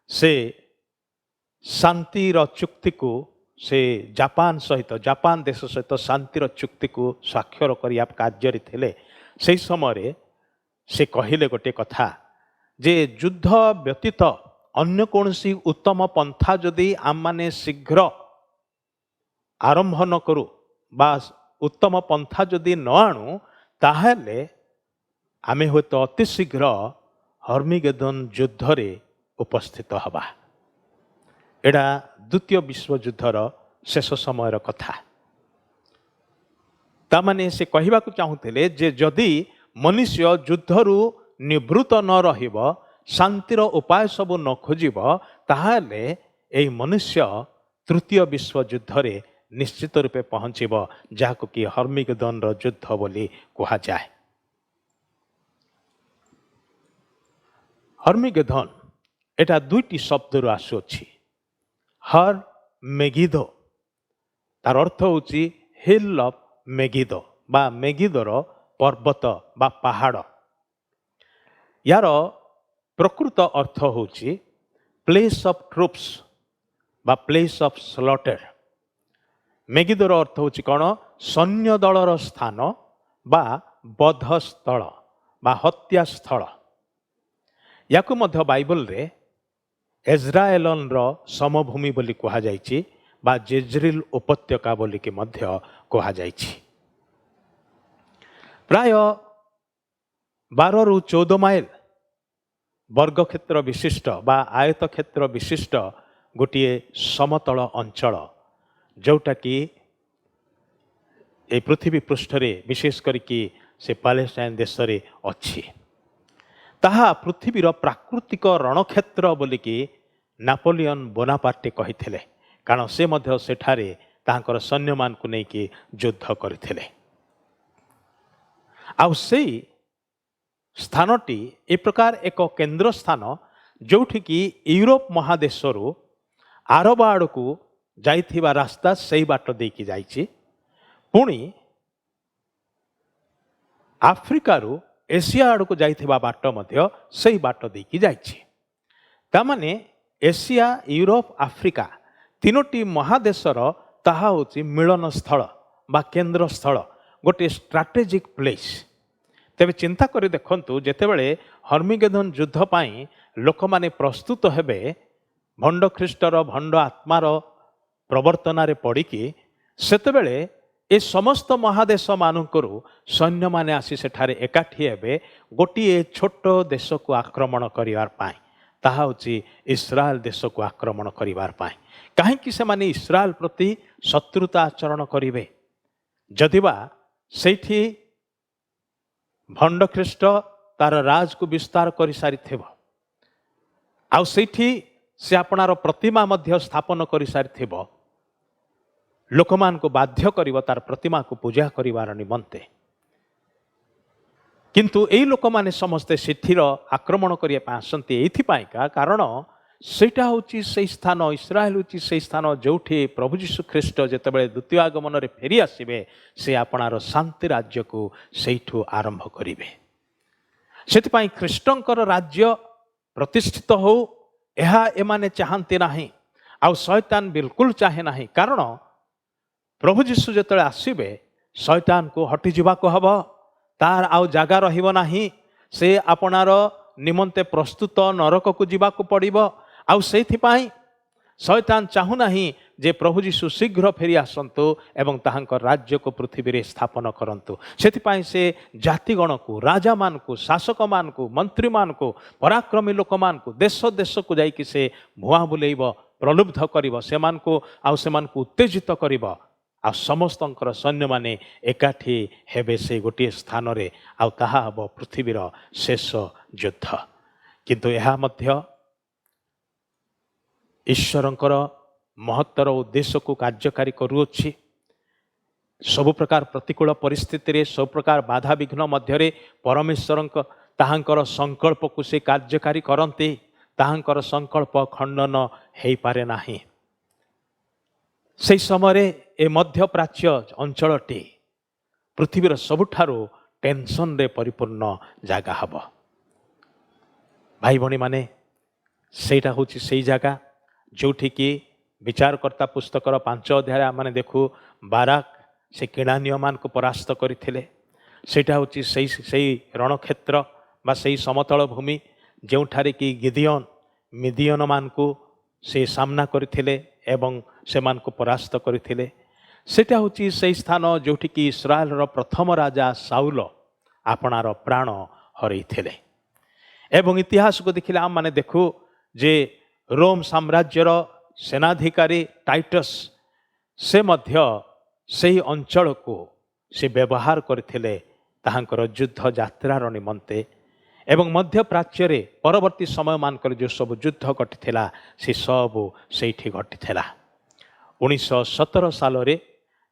[SPEAKER 1] से शांतिर चुक्ति को से जापान सहित जापान देश सहित शांतिर चुक्ति को स्वाक्षर करिया कार्य थिले से समय से कहिले गोटे कथा जे युद्ध व्यतीत अन्य कौनसी उत्तम पंथा जदि आम माने शीघ्र आरंभ न करू बा उत्तम पंथा जदि न आणु ताहेले आमे हो तो अति शीघ्र हर्मिगेदोन युद्ध रे उपस्थित हवा। एडा द्वितीय विश्व युद्धर शेष समयर कथा तामाने से कहवा चाहूले जे जदि मनुष्य युद्धरु निवृत्त न रहिब शांतिर उपाय सबु न खोजिब ताहाले एई मनुष्य तृतीय विश्व युद्ध रे निश्चित रूपे पहुंचब जहाको कि हर्मिगेदोन रो युद्ध बोली कहा जाए। हर्मिगेदोन एटा दुईटी शब्द रु आसुछि हर मेगिदो तार अर्थ होची हिल ऑफ मेगिदो बा मेगिदोर पर्वत बा पहाड़ यार प्रकृत अर्थ होची प्लेस ऑफ ट्रूप्स बा प्लेस ऑफ स्लॉटर। मेगिदोर अर्थ होची कौन सैन्य दलर स्थान बा बध स्थल बा हत्या स्थल। याकु मध्य बाइबल रे इज्राएलन रो समभूमि बोली कहा जाइछि बा जेजरिल उपत्यका बोली के मध्य कहा जाइछि। प्राय 12 रु 14 माइल वर्ग क्षेत्र विशिष्ट बा आयत क्षेत्र विशिष्ट गोटे समतल अंचल जोटा कि ए पृथ्वी पृष्ठ रे विशेष करिकी से पैलेस्टाइन देश रे अछि ताहा पृथ्वीर प्राकृतिक रणक्षेत्र बोलिकी नापोलियन बोनापार्टे कहिथिले कारण से मध्य सेठारे तांकर सैन्य मान को लेकिन युद्ध करथिले। आ सेई स्थानटी ए प्रकार एक केंद्र स्थान जोठी कि यूरोप महादेशरू आरब आड़ को जाइथिबा रास्ता सही बाट देकी जाइछि पुणी आफ्रिकारु एशिया आड़ को जाइथिबा बाट मध्य सही बाट देकी जाइछि। तामाने एशिया यूरोप आफ्रिका तीनोटी महादेशर ताहा होछि मिलन स्थल बा केंद्र स्थल गोटे स्ट्राटेजिक प्लेस। तेबे चिंता करी देखंतु जेतेबेले हर्मिगेदोन युद्ध पाई लोक माने प्रस्तुत हेबे भंड ख्रीष्टर भंड आत्मार प्रवर्तन रे पड़िकी सेतेबेले ए समस्त महादेश मानकरू सैन्य माने आसी सेठारे एकाठी हेबे गोटिए छोट देश को आक्रमण करिवार पाई ताहा होछि इस्राएल देश को आक्रमण करिवार पाई। काहेकि से माने इस्राएल प्रति शत्रुता आचरण करिवे जदिबा सेठी भंड ख्रीष्ट तार राज को विस्तार कर सारी आउ सेठी से आपणार प्रतिमा मध्य स्थापन कर सारी लोक मान को बाध्य करिव तार प्रतिमा को पूजा करिवार निमंते किंतु एई लोक माने समस्ते सेठीर आक्रमण करिया पा आसंती एथिपाइका कारण सेटा होची से स्थान इस्राएल होची से स्थान जोठी प्रभु यीशु ख्रीष्ट जेतेबेले द्वितीय आगमन रे फेरी आसीबे से आपणार शांति राज्य को सेठू आरंभ करिवे। सेतिपाई ख्रीष्टंकर राज्य प्रतिष्ठित हो यह एमाने चाहंती नाही आउ शैतान बिल्कुल चाहे नाही कारण प्रभु यीशु जेतेबेले आसीबे शैतान को हटि जिबाको हबो तार आउ जागा रहिबो नाही से आपणार निमंते प्रस्तुत नरक को जिबाको पड़िबो आउ सेथिपाई शैतान चाहू नाही जे प्रभु यीशु शीघ्र फेरी आसंतु एवं ताहांकर राज्य को पृथ्वी रे स्थापन करंतु सेथिपाई से जातिगण को राजा मान को शासक मान को मंत्री मान को पराक्रमी लोक मान को देश देश को जाइकि से भुआ बुलेइब प्रलुब्ध करिब सेमान को आउ सेमान को उत्तेजित करिब आ समस्तंकर सैन्य माने एकाठी हेबे से गोटे स्थान रे आउ ताहा हबो पृथ्वीर शेष युद्ध किंतु यह मध्य ईश्वरंकर महत्तर उद्देश्य को कार्यकारी करुअछि सब प्रकार प्रतिकूल परिस्थिति रे सब प्रकार बाधा विघ्न मध्य परमेश्वर ताहांकर संकल्प को से कार्यकारी करते ताहांकर संकल्प खंडन हो पारे नाही से समय ए मध्य प्राच्य अंचलटी पृथ्वीर सबुठारु टेंशन रे परिपूर्ण जगह हब भाई भणी माने सेटा होची सेई जगह जोठी की विचारकर्ता पुस्तकर 5 अध्याय माने देखू बाराक से किणानिय मान को परास्त करथिले सेटा होची सेई रणक्षेत्र बा सेई समतल भूमि जोठारे की गिदियन मिदियन मान को से सामना करथिले एवं से मान को परास्त करथिले सेटा होची सेई स्थान जोठी की इस्राएल रो प्रथम राजा साउल आपणार प्राण हरैथिले एवं इतिहास को देखिले आम माने देखू जे रोम साम्राज्यर सेनाधिकारी टाइटस से मध्य सेही अंचल को से व्यवहार करथिले ताहांकर युद्ध यात्रार निमंते एवं मध्य प्राच्य रे परवर्ती समय मानकर जो सब युद्ध घटिथिला से सब सेठी घटिथिला 1917 साल रे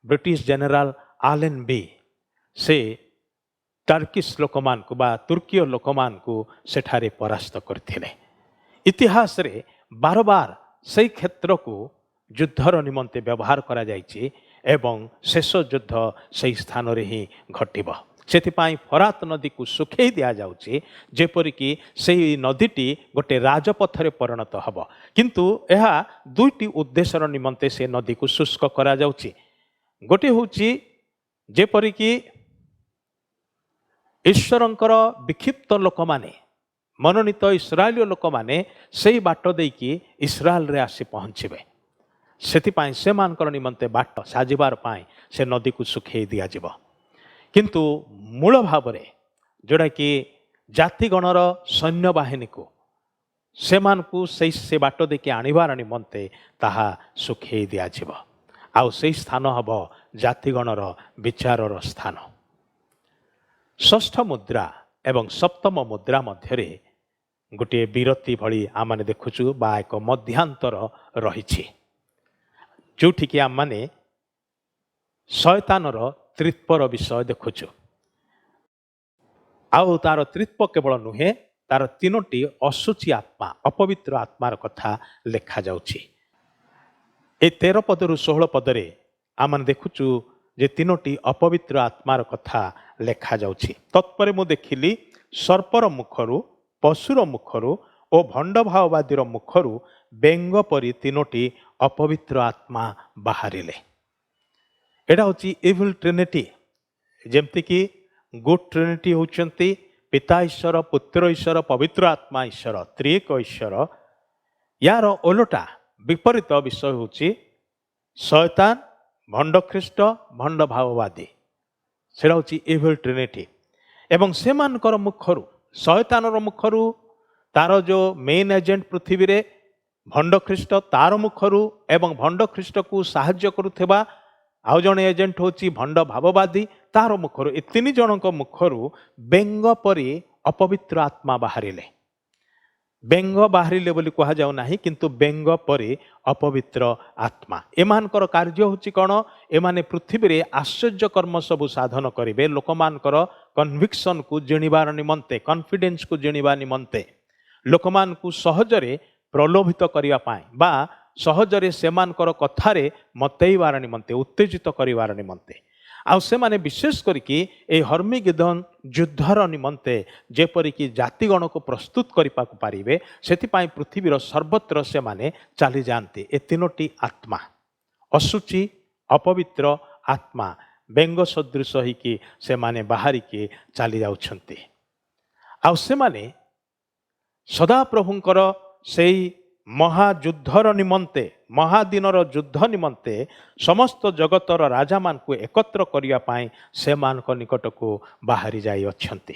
[SPEAKER 1] ब्रिटिश जनरल आलेन बी से टर्किश लोकमान को बा तुर्कीय लोकमान को सेठारे परास्त करथिले इतिहास रे बार बार से क्षेत्र को युद्धर निमंते व्यवहार करा जाइछि एवं शेष युद्ध से स्थान रे ही घटिब सेथिपाई फरात नदी को सुखै दिया जाउछि जेपरिकी सेही नदीटी गोटे राजपथरे परिणत हब किंतु यह दुईटी उद्देश्यर निमंते से नदी को शुष्क करा जाउछि गोटे होछि जेपरिकी ईश्वरंकर विक्षिप्त लोक माने मनोनीत इस्राएल लोक माने सेही बाट देकी इस्राएल रे आसी पहुँचबे सेथिपाई से मानकर निमंते बाट साजिबार पाई से नदी को सुखै दिया जिवो किंतु मूल भाव रे जोड़ा कि जातिगणर सैन्य बाहिनी को सेमान को से बाट देकी आनिबार निमंते ताहा सुखै दिया जिवो आउ से स्थान हब जातिगणर विचारर स्थान षष्ठ मुद्रा एवं सप्तम मुद्रा मध्य गोटे विरति भली आम देखुचु बा एक मध्यांतर रही जोठी कि आम माने शयतानर त्रित्वर विषय देखुचु आउ तार त्रित्व केवल नुहे तार तीनोटी अशुचि आत्मा अपवित्र आत्मार कथा लेखा जाउछि ए 13 पदरु 16 पदरे आम देखुचु जे तीनोटी अपवित्र आत्मार कथा लेखा जाउछि तत्परे मु देखिली सर्पर मुखरु पशुर मुखरु ओ भंड भाववादीर मुखरु बेंग परी तीनोटी अपवित्र आत्मा बाहरिले एटा होची इविल ट्रिनिटी जेमती कि गुड ट्रिनिटी होचंती पिता ईश्वर पुत्र ईश्वर पवित्र आत्मा ईश्वर त्रिएक ईश्वर यार ओलटा विपरीत विषय होची शयतान भंड ख्रीष्ट भंड भाववादी सेटा होची इविल ट्रिनिटी एवं से मानकर मुखरु शयतानर मुखरु तार जो मेन एजेंट पृथ्वी रे भंड ख्रीष्ट तार मुखरु एवं भंड ख्रीष्ट को साहाय्य करुथेबा आउ जने एजेंट होची भंड भाववादी तार मुखरु ए 3 जनक मुखरु बेंग परी अपवित्र आत्मा बाहरिले बेंग बाहरिले बोली कहा जाउ नाही किंतु बेंग परी अपवित्र आत्मा एमानकर कार्य होची कोन एमाने पृथ्वी रे आश्चर्य कर्म सब साधन करिवे लोकमानकर कन्विक्शन को जिनिबार निमंते कॉन्फिडेंस को जिनिबा निमंते लोकमान को सहजरे प्रलोभित करिया पाए बा सहजरे सेमानकर कथारे मतैबार निमंते उत्तेजित करिवार निमंते आउ से माने विशेष करके ए हर्मिगेदन युद्धर निमंते जेपरिकी जातिगण को प्रस्तुत करिपा को पारिबे सेतिपाई पृथ्वीर सर्वत्र से माने चली जानते ए तीनोटी आत्मा अशुचि अपवित्र आत्मा बेंग सदृश होइकी से माने बाहरी के चली जाउछंती आउ से माने सदा प्रभुंकर सेई महायुद्धर निमंते महादिनर युद्ध निमंते समस्त जगतर राजा मानकु एकत्र करिया पाए से मानक निकट को बाहरी जाई अछंती।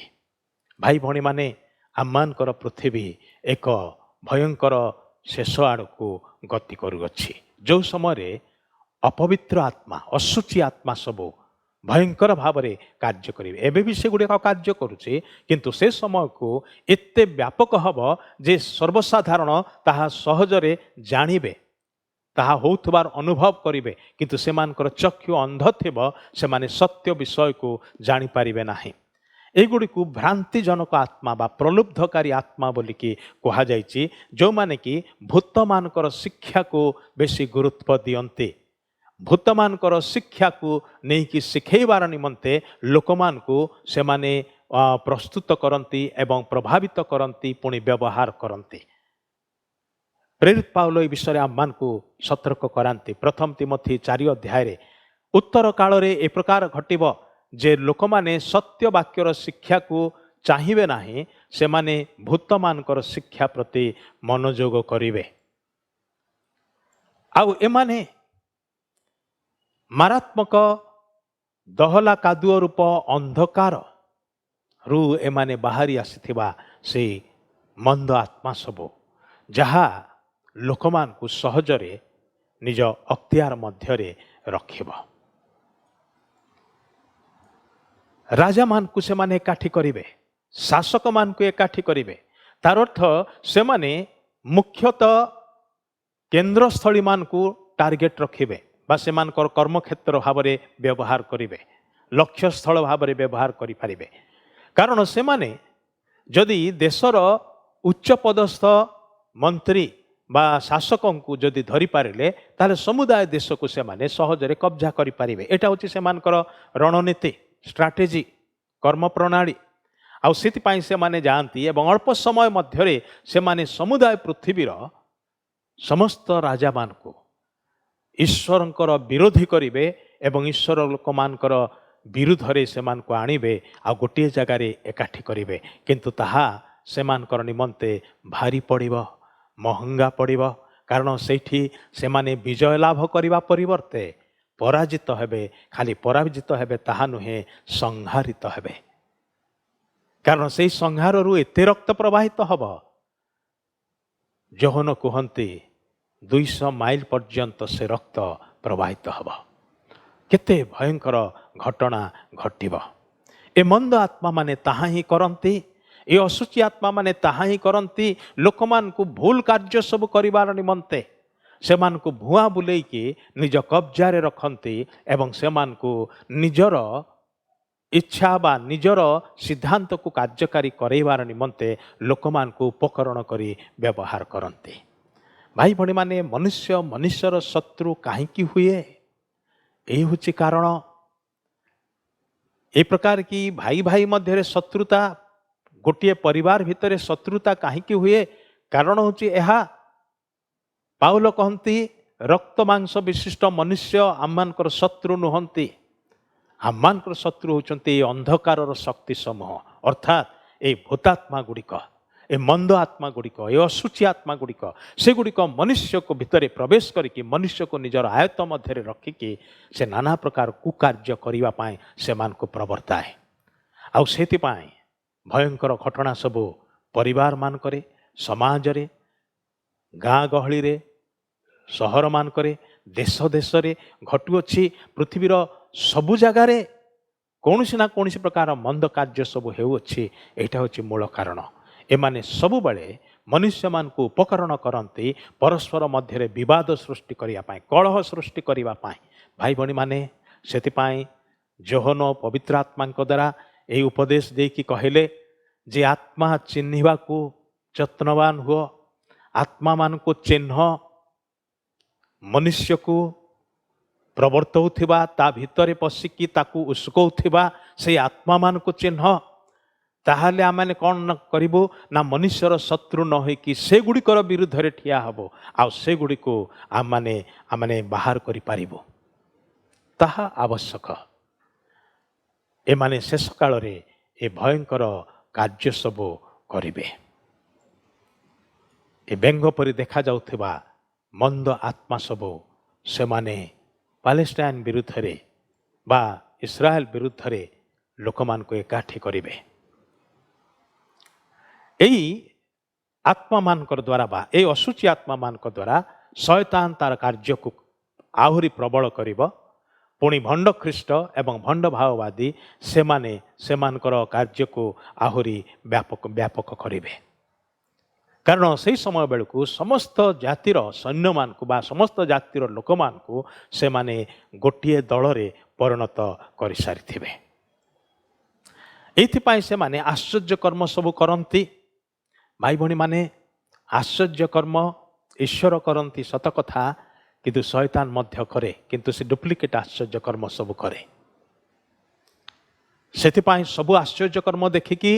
[SPEAKER 1] भाई भणी माने आमानकर पृथ्वी एक भयंकर शेष आड़को गति करुअछि। जो समय अपवित्र आत्मा अशुचि आत्मा सबू भयंकर भाव में कार्य करेंगे। एबे भी से गुड़ाक कार्य करुचे किंतु से समय को एते व्यापक हब जे सर्वसाधारण ताहा सहजरे जानिबे ताहा होउथबार अनुभव करिवे किंतु सेमानकर चक्षु अंध थिबो सेमाने सत्य विषय को जानि पारिबे नाही। एगुड़ी को भ्रांतिजनक आत्मा बा प्रलुब्धकारी आत्मा बोलिकी कहा जायछि, जो माने कि भूत मानकर शिक्षा को बेसी गुरुत्व दियंते। भूत मानकर शिक्षा को नहीं कि शिखेबार निमंते लोक मान को से माने प्रस्तुत करती एवं प्रभावित करती पुणी व्यवहार करती। प्रेरित पाउल ए विषय आम मान को सतर्क करांती। प्रथम तिमोथी 4 अध्याय उत्तर काल रे ए प्रकार घटिबो जे लोक माने सत्य वाक्यर शिक्षा को चाहिए नाही, से माने भूत मानकर शिक्षा प्रति मनोयोग करिवे। आउ एमाने मारात्मक दहला कादुଅ रूप अंधकार रु एमाने बाहरी आसीथिबा से मंद आत्मा सबो जहा लोकमान को सहजरे निज अख्तियार मध्यरे रखिब। राजा मान को से माने एकाठी करिवे, शासक मान को एकाठी करिवे। तार अर्थ से माने मुख्यतः केंद्रस्थली मान को टार्गेट रखिवे बा सेमानकर कर्मक्षेत्र भाव में व्यवहार करिवे, लक्ष्य स्थल भाव में व्यवहार करि पारिबे। कारण से माने जदि देशर उच्च पदस्थ मंत्री बा शासकों को जदि धरि पारिले ताले समुदाय देश को से माने सहजरे कब्जा करि पारिबे। एटा होछि सेमानकर रणनीति, स्ट्राटेजी, कर्म प्रणाली। आउ सेति से माने जानती एवं अल्प समय मध्यरे से माने समुदाय पृथ्वीर समस्त राजा मान को ईश्वरंकर विरोधी करिवे एवं ईश्वर लोक मानकर विरुद्धरे से मान को आनिबे आ गोटे जगार एकाठी करिवे। किंतु ताहा से मानकर निमंते भारी पड़िबो, महंगा पड़िबो। कारण सेठी से माने विजय लाभ करिबा परिवर्ते पराजित हेबे। खाली पराजित हेबे ताहा नुहे, संहारित हेबे। कारण से संहार रु एते रक्त प्रवाहित हबो जोहन कहंती 200 माइल पर्यंत से रक्त प्रवाहित हब। केते भयंकर घटना घटिब। ए मंद आत्मा माने ताहा ही करंती, ए असुचि आत्मा माने ताहा ही करंती। लोक मान को भूल कार्य सब करिवार निमंते से मान को भुआ बुलेई कि निज कब्जारे रखंती एवं से मान को निजर इच्छा बा निजर सिद्धांत को कार्यकारी करैवार निमंते लोक मान को उपकरण करी व्यवहार करंती। भाई भणी माने मनुष्य मनुष्यर शत्रु कहीं हुए, यही हूँ कारण। ए प्रकार की भाई भाई मध्य शत्रुता, गोटे परिवार भितर शत्रुता कहीं हुए, कारण हूँ यह। पाउल कहती रक्त मांस विशिष्ट मनुष्य आममानकर शत्रु नुहंती। आममानकर शत्रु होचंती अंधकार शक्ति समूह, अर्थात ए भूतात्मा गुड़िक, ए मंद आत्मा गुड़िक, ए अशुचि आत्मा गुड़िक, से गुड़िक मनुष्य को भितर प्रवेश करके मनुष्य को निजर आयत्त मध्य रखिकी से नाना प्रकार कुकार्य करने से मान को प्रवर्ताए। आउ सेति पाए भयंकर घटना सबू परिवार मानकरे, समाजरे, गाँ गहली रे, सहर मानकरे, देश देश रे घटुअछि। पृथ्वीर सबु जगार कौनसी ना कौनसी प्रकार मंद कार्य सबू हेउछि। एटा होछि मूल कारण। एमाने सबु बळे मनुष्य मान को उपकरण करती परस्पर मध्य विवाद सृष्टि करिया पाए, कलह सृष्टि करिया पाए। भाई भणी माने सेति पाए जोहन पवित्र आत्मा द्वारा यही उपदेश देकी कहले जे आत्मा चिन्हिबा को यत्नवान हुओ, आत्मा मान को चिन्ह, मनुष्य को प्रवर्तौथिबा ता भितरे पशिकी ताकू उसकौथिबा से आत्मा मान को चिन्ह। ताहले आमे कौन करिबो ना मनुष्यर शत्रु न हो कि से गुड़िकर विरुद्ध रे ठिया हबो आ से गुड़ी को आमे बाहर करि पारिबो। ताहा आवश्यक। एमाने शेष काल रे ए भयंकर कार्य सब करिवे। ଏ ବେଙ୍ଗ ପରି ଦେଖାଯାଉଥିବା ମନ୍ଦ ଆତ୍ମା ସବୁ ସେମାନେ ପାଲେଷ୍ଟାଇନ ବିରୁଦ୍ଧରେ ବା ଇସ୍ରାଏଲ ବିରୁଦ୍ଧରେ ଲୋକମାନଙ୍କୁ ଏକାଠି କରିବେ। ଏଇ ଆତ୍ମାମାନଙ୍କର ଦ୍ୱାରା ବା ଏଇ ଅଶୁଚି ଆତ୍ମାମାନଙ୍କ ଦ୍ୱାରା ଶୟତାନ ତାର କାର୍ଯ୍ୟକୁ ଆହୁରି ପ୍ରବଳ କରିବ। ପୁଣି ଭଣ୍ଡ ଖ୍ରୀଷ୍ଟ ଏବଂ ଭଣ୍ଡ ଭାବବାଦୀ ସେମାନେ ସେମାନଙ୍କର କାର୍ଯ୍ୟକୁ ଆହୁରି ବ୍ୟାପକ କରିବେ। କାରଣ ସେହି ସମୟ ବେଳକୁ ସମସ୍ତ ଜାତିର ସୈନ୍ୟମାନଙ୍କୁ ବା ସମସ୍ତ ଜାତିର ଲୋକମାନଙ୍କୁ ସେମାନେ ଗୋଟିଏ ଦଳରେ ପରିଣତ କରିସାରିଥିବେ। ଏଇଥିପାଇଁ ସେମାନେ ଆଶ୍ଚର୍ଯ୍ୟ କର୍ମ ସବୁ କରନ୍ତି। ଭାଇ ଭଉଣୀମାନେ, ଆଶ୍ଚର୍ଯ୍ୟ କର୍ମ ଈଶ୍ୱର କରନ୍ତି ସତ କଥା, କିନ୍ତୁ ଶୟତାନ ମଧ୍ୟ କରେ, କିନ୍ତୁ ସେ ଡୁପ୍ଲିକେଟ୍ ଆଶ୍ଚର୍ଯ୍ୟ କର୍ମ ସବୁ କରେ। ସେଥିପାଇଁ ସବୁ ଆଶ୍ଚର୍ଯ୍ୟ କର୍ମ ଦେଖିକି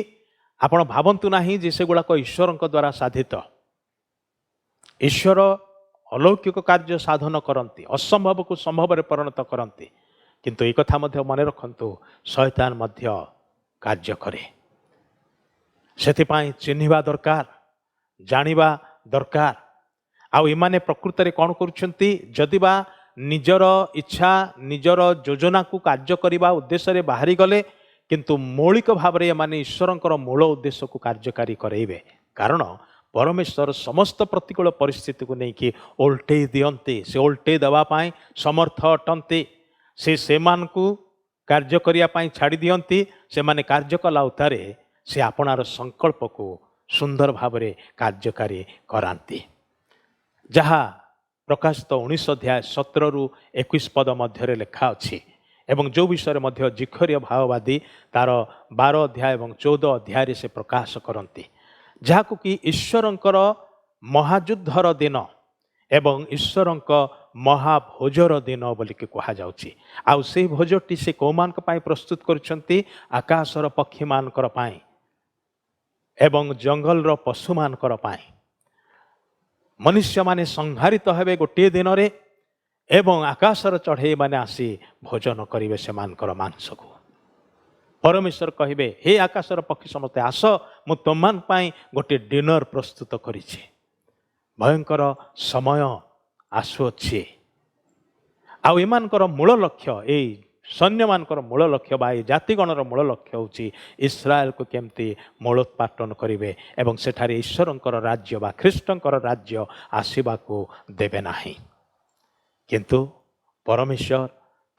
[SPEAKER 1] ଆପଣ ଭାବନ୍ତୁ ନାହିଁ ଯେ ସେଗୁଡ଼ାକ ଈଶ୍ୱରଙ୍କ ଦ୍ୱାରା ସାଧିତ। ଈଶ୍ୱର ଅଲୌକିକ କାର୍ଯ୍ୟ ସାଧନ କରନ୍ତି, ଅସମ୍ଭବକୁ ସମ୍ଭବରେ ପରିଣତ କରନ୍ତି, କିନ୍ତୁ ଏହି କଥା ମଧ୍ୟ ମନେ ରଖନ୍ତୁ, ଶୟତାନ ମଧ୍ୟ କାର୍ଯ୍ୟ କରେ। ସେଥିପାଇଁ ଚିହ୍ନିବା ଦରକାର, ଜାଣିବା ଦରକାର। ଆଉ ଏମାନେ ପ୍ରକୃତରେ କ'ଣ କରୁଛନ୍ତି? ଯଦିବା ନିଜର ଇଚ୍ଛା ନିଜର ଯୋଜନାକୁ କାର୍ଯ୍ୟ କରିବା ଉଦ୍ଦେଶ୍ୟରେ ବାହାରିଗଲେ, କିନ୍ତୁ ମୌଳିକ ଭାବରେ ଏମାନେ ଈଶ୍ୱରଙ୍କର ମୂଳ ଉଦ୍ଦେଶ୍ୟକୁ କାର୍ଯ୍ୟକାରୀ କରାଇବେ। କାରଣ ପରମେଶ୍ୱର ସମସ୍ତ ପ୍ରତିକୂଳ ପରିସ୍ଥିତିକୁ ନେଇକି ଓଲଟେଇ ଦିଅନ୍ତି। ସେ ଓଲଟେଇ ଦେବା ପାଇଁ ସମର୍ଥ ଅଟନ୍ତି। ସେମାନଙ୍କୁ କାର୍ଯ୍ୟ କରିବା ପାଇଁ ଛାଡ଼ି ଦିଅନ୍ତି। ସେମାନେ କାର୍ଯ୍ୟ କଲା ଉତ୍ତାରେ ସେ ଆପଣାର ସଂକଳ୍ପକୁ ସୁନ୍ଦର ଭାବରେ କାର୍ଯ୍ୟକାରୀ କରାନ୍ତି। ଯାହା ପ୍ରକାଶିତ 19:17-21 ମଧ୍ୟରେ ଲେଖା ଅଛି ଏବଂ ଯେଉଁ ବିଷୟରେ ମଧ୍ୟ ଜିଖରୀୟ ଭାବବାଦୀ ତାର 12 ଏବଂ 14 ସେ ପ୍ରକାଶ କରନ୍ତି, ଯାହାକୁ କି ଈଶ୍ୱରଙ୍କର ମହାଯୁଦ୍ଧର ଦିନ ଏବଂ ଈଶ୍ୱରଙ୍କ ମହାଭୋଜର ଦିନ ବୋଲିକି କୁହାଯାଉଛି। ଆଉ ସେହି ଭୋଜଟି ସେ କେଉଁମାନଙ୍କ ପାଇଁ ପ୍ରସ୍ତୁତ କରିଛନ୍ତି? ଆକାଶର ପକ୍ଷୀମାନଙ୍କର ପାଇଁ ଏବଂ ଜଙ୍ଗଲର ପଶୁମାନଙ୍କର ପାଇଁ। ମନୁଷ୍ୟମାନେ ସଂହାରିତ ହେବେ ଗୋଟିଏ ଦିନରେ ଏବଂ ଆକାଶର ଚଢ଼େଇମାନେ ଆସି ଭୋଜନ କରିବେ ସେମାନଙ୍କର ମାଂସକୁ। ପରମେଶ୍ୱର କହିବେ, ହେ ଆକାଶର ପକ୍ଷୀ ସମସ୍ତେ ଆସ, ମୁଁ ତୁମମାନଙ୍କ ପାଇଁ ଗୋଟିଏ ଡିନର ପ୍ରସ୍ତୁତ କରିଛି। ଭୟଙ୍କର ସମୟ ଆସୁଅଛି। ଆଉ ଏମାନଙ୍କର ମୂଳ ଲକ୍ଷ୍ୟ, ଏଇ ସୈନ୍ୟମାନଙ୍କର ମୂଳ ଲକ୍ଷ୍ୟ ବା ଏଇ ଜାତିଗଣର ମୂଳ ଲକ୍ଷ୍ୟ ହେଉଛି ଇସ୍ରାଏଲକୁ କେମିତି ମୂଳୋତ୍ପାଟନ କରିବେ ଏବଂ ସେଠାରେ ଈଶ୍ୱରଙ୍କର ରାଜ୍ୟ ବା ଖ୍ରୀଷ୍ଟଙ୍କର ରାଜ୍ୟ ଆସିବାକୁ ଦେବେ ନାହିଁ। କିନ୍ତୁ ପରମେଶ୍ୱର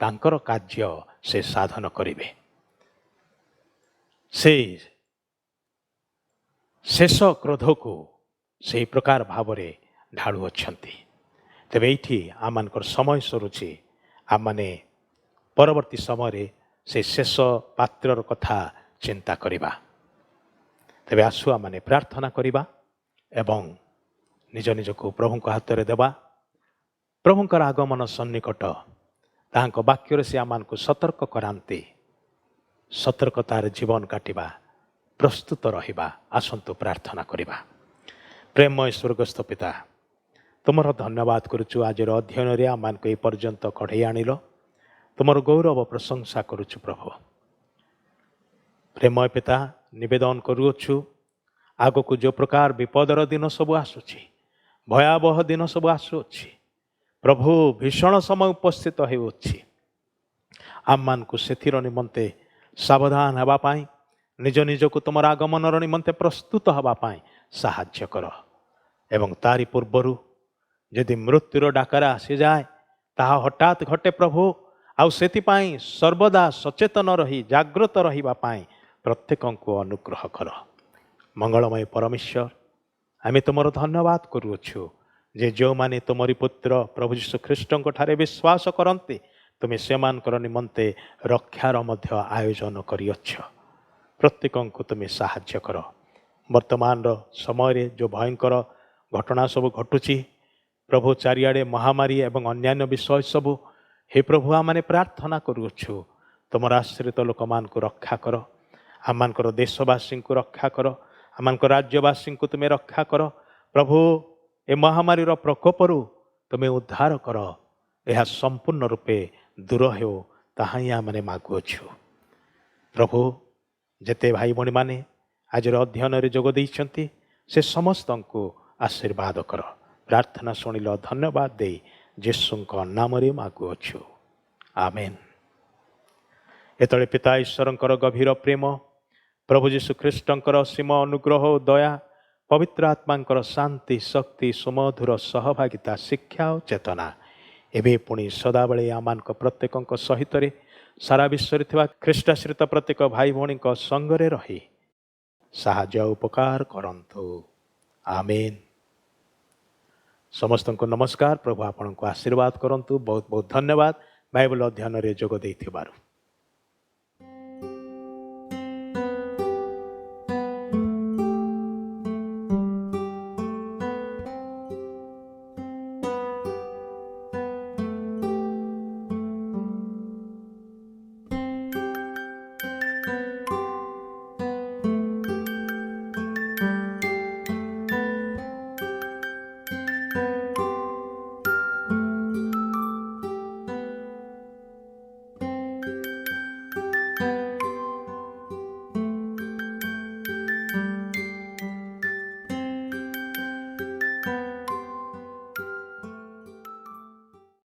[SPEAKER 1] ତାଙ୍କର କାର୍ଯ୍ୟ ସେ ସାଧନ କରିବେ। ସେ ଶେଷ କ୍ରୋଧକୁ ସେହି ପ୍ରକାର ଭାବରେ ଢାଳୁଅଛନ୍ତି। ତେବେ ଏଇଠି ଆମମାନଙ୍କର ସମୟ ସରୁଛି। ଆମମାନେ ପରବର୍ତ୍ତୀ ସମୟରେ ସେ ଶେଷ ପାତ୍ରର କଥା ଚିନ୍ତା କରିବା। ତେବେ ଆସୁ ଆମମାନେ ପ୍ରାର୍ଥନା କରିବା ଏବଂ ନିଜ ନିଜକୁ ପ୍ରଭୁଙ୍କ ହାତରେ ଦେବା। ପ୍ରଭୁଙ୍କର ଆଗମନ ସନ୍ନିକଟ, ତାହାଙ୍କ ବାକ୍ୟରେ ସେ ଆମମାନଙ୍କୁ ସତର୍କ କରାନ୍ତି। ସତର୍କତାର ଜୀବନ କାଟିବା, ପ୍ରସ୍ତୁତ ରହିବା। ଆସନ୍ତୁ ପ୍ରାର୍ଥନା କରିବା। ପ୍ରେମମୟ ସ୍ୱର୍ଗସ୍ଥ ପିତା, ତୁମର ଧନ୍ୟବାଦ କରୁଛୁ। ଆଜିର ଅଧ୍ୟୟନରେ ଆମମାନଙ୍କୁ ଏ ପର୍ଯ୍ୟନ୍ତ କଢ଼େଇ ଆଣିଲ। ତୁମର ଗୌରବ ପ୍ରଶଂସା କରୁଛୁ ପ୍ରଭୁ। ପ୍ରେମମୟ ପିତା, ନିବେଦନ କରୁଅଛୁ, ଆଗକୁ ଯେଉଁ ପ୍ରକାର ବିପଦର ଦିନ ସବୁ ଆସୁଛି, ଭୟାବହ ଦିନ ସବୁ ଆସୁଅଛି ପ୍ରଭୁ, ଭୀଷଣ ସମୟ ଉପସ୍ଥିତ ହେଉଅଛି। ଆମମାନଙ୍କୁ ସେଥିର ନିମନ୍ତେ ସାବଧାନ ହେବା ପାଇଁ, ନିଜ ନିଜକୁ ତୁମର ଆଗମନର ନିମନ୍ତେ ପ୍ରସ୍ତୁତ ହେବା ପାଇଁ ସାହାଯ୍ୟ କର। ଏବଂ ତାରି ପୂର୍ବରୁ ଯଦି ମୃତ୍ୟୁର ଡାକରା ଆସିଯାଏ, ତାହା ହଠାତ୍ ଘଟେ ପ୍ରଭୁ। ଆଉ ସେଥିପାଇଁ ସର୍ବଦା ସଚେତନ ରହି ଜାଗ୍ରତ ରହିବା ପାଇଁ ପ୍ରତ୍ୟେକଙ୍କୁ ଅନୁଗ୍ରହ କର। ମଙ୍ଗଳମୟ ପରମେଶ୍ୱର, ଆମେ ତୁମର ଧନ୍ୟବାଦ କରୁଅଛୁ ଯେ ଯେଉଁମାନେ ତୁମରି ପୁତ୍ର ପ୍ରଭୁ ଯୀଶୁ ଖ୍ରୀଷ୍ଟଙ୍କ ଠାରେ ବିଶ୍ୱାସ କରନ୍ତି, ତୁମେ ସେମାନଙ୍କର ନିମନ୍ତେ ରକ୍ଷାର ମଧ୍ୟ ଆୟୋଜନ କରିଅଛ। ପ୍ରତ୍ୟେକଙ୍କୁ ତୁମେ ସାହାଯ୍ୟ କର। ବର୍ତ୍ତମାନର ସମୟରେ ଯେଉଁ ଭୟଙ୍କର ଘଟଣା ସବୁ ଘଟୁଛି ପ୍ରଭୁ, ଚାରିଆଡ଼େ ମହାମାରୀ ଏବଂ ଅନ୍ୟାନ୍ୟ ବିଷୟ ସବୁ, ହେ ପ୍ରଭୁ, ଆମମାନେ ପ୍ରାର୍ଥନା କରୁଅଛୁ, ତୁମର ଆଶ୍ରିତ ଲୋକମାନଙ୍କୁ ରକ୍ଷା କର। ଆମମାନଙ୍କର ଦେଶବାସୀଙ୍କୁ ରକ୍ଷା କର। ଆମମାନଙ୍କ ରାଜ୍ୟବାସୀଙ୍କୁ ତୁମେ ରକ୍ଷା କର ପ୍ରଭୁ। ଏ ମହାମାରୀର ପ୍ରକୋପରୁ ତୁମେ ଉଦ୍ଧାର କର। ଏହା ସମ୍ପୂର୍ଣ୍ଣ ରୂପେ ଦୂର ହେଉ, ତାହା ହିଁ ଆମମାନେ ମାଗୁଅଛୁ ପ୍ରଭୁ। ଯେତେ ଭାଇ ଭଉଣୀମାନେ ଆଜିର ଅଧ୍ୟୟନରେ ଯୋଗ ଦେଇଛନ୍ତି, ସେ ସମସ୍ତଙ୍କୁ आशीर्वाद कर। प्रार्थना शुणिल धन्यवाद दे यीशुଙ୍କ नामରେ ମାଗୁଅଛୁ आमेन। ଏତେବେଳେ ପିତା ଈଶ୍ୱରଙ୍କର ଗଭୀର ପ୍ରେମ, ପ୍ରଭୁ ଯୀଶୁ ଖ୍ରୀଷ୍ଟଙ୍କର ଅସୀମ ଅନୁଗ୍ରହ ଓ ଦୟା, ପବିତ୍ର ଆତ୍ମାଙ୍କର ଶାନ୍ତି, ଶକ୍ତି, ସୁମଧୁର ସହଭାଗିତା, ଶିକ୍ଷା ଓ ଚେତନା ଏବେ ପୁଣି ସଦାବେଳେ ଆମମାନଙ୍କ ପ୍ରତ୍ୟେକଙ୍କ ସହିତରେ ସାରା ବିଶ୍ୱରେ ଥିବା ଖ୍ରୀଷ୍ଟାଶ୍ରିତ ପ୍ରତ୍ୟେକ ଭାଇ ଭଉଣୀଙ୍କ ସଙ୍ଗରେ ରହି ସାହାଯ୍ୟ ଉପକାର କରନ୍ତୁ आमेन। ସମସ୍ତଙ୍କୁ ନମସ୍କାର। ପ୍ରଭୁ ଆପଣଙ୍କୁ ଆଶୀର୍ବାଦ କରନ୍ତୁ। ବହୁତ ବହୁତ ଧନ୍ୟବାଦ ବାଇବଲ ଅଧ୍ୟୟନରେ ଯୋଗ ଦେଇଥିବାରୁ।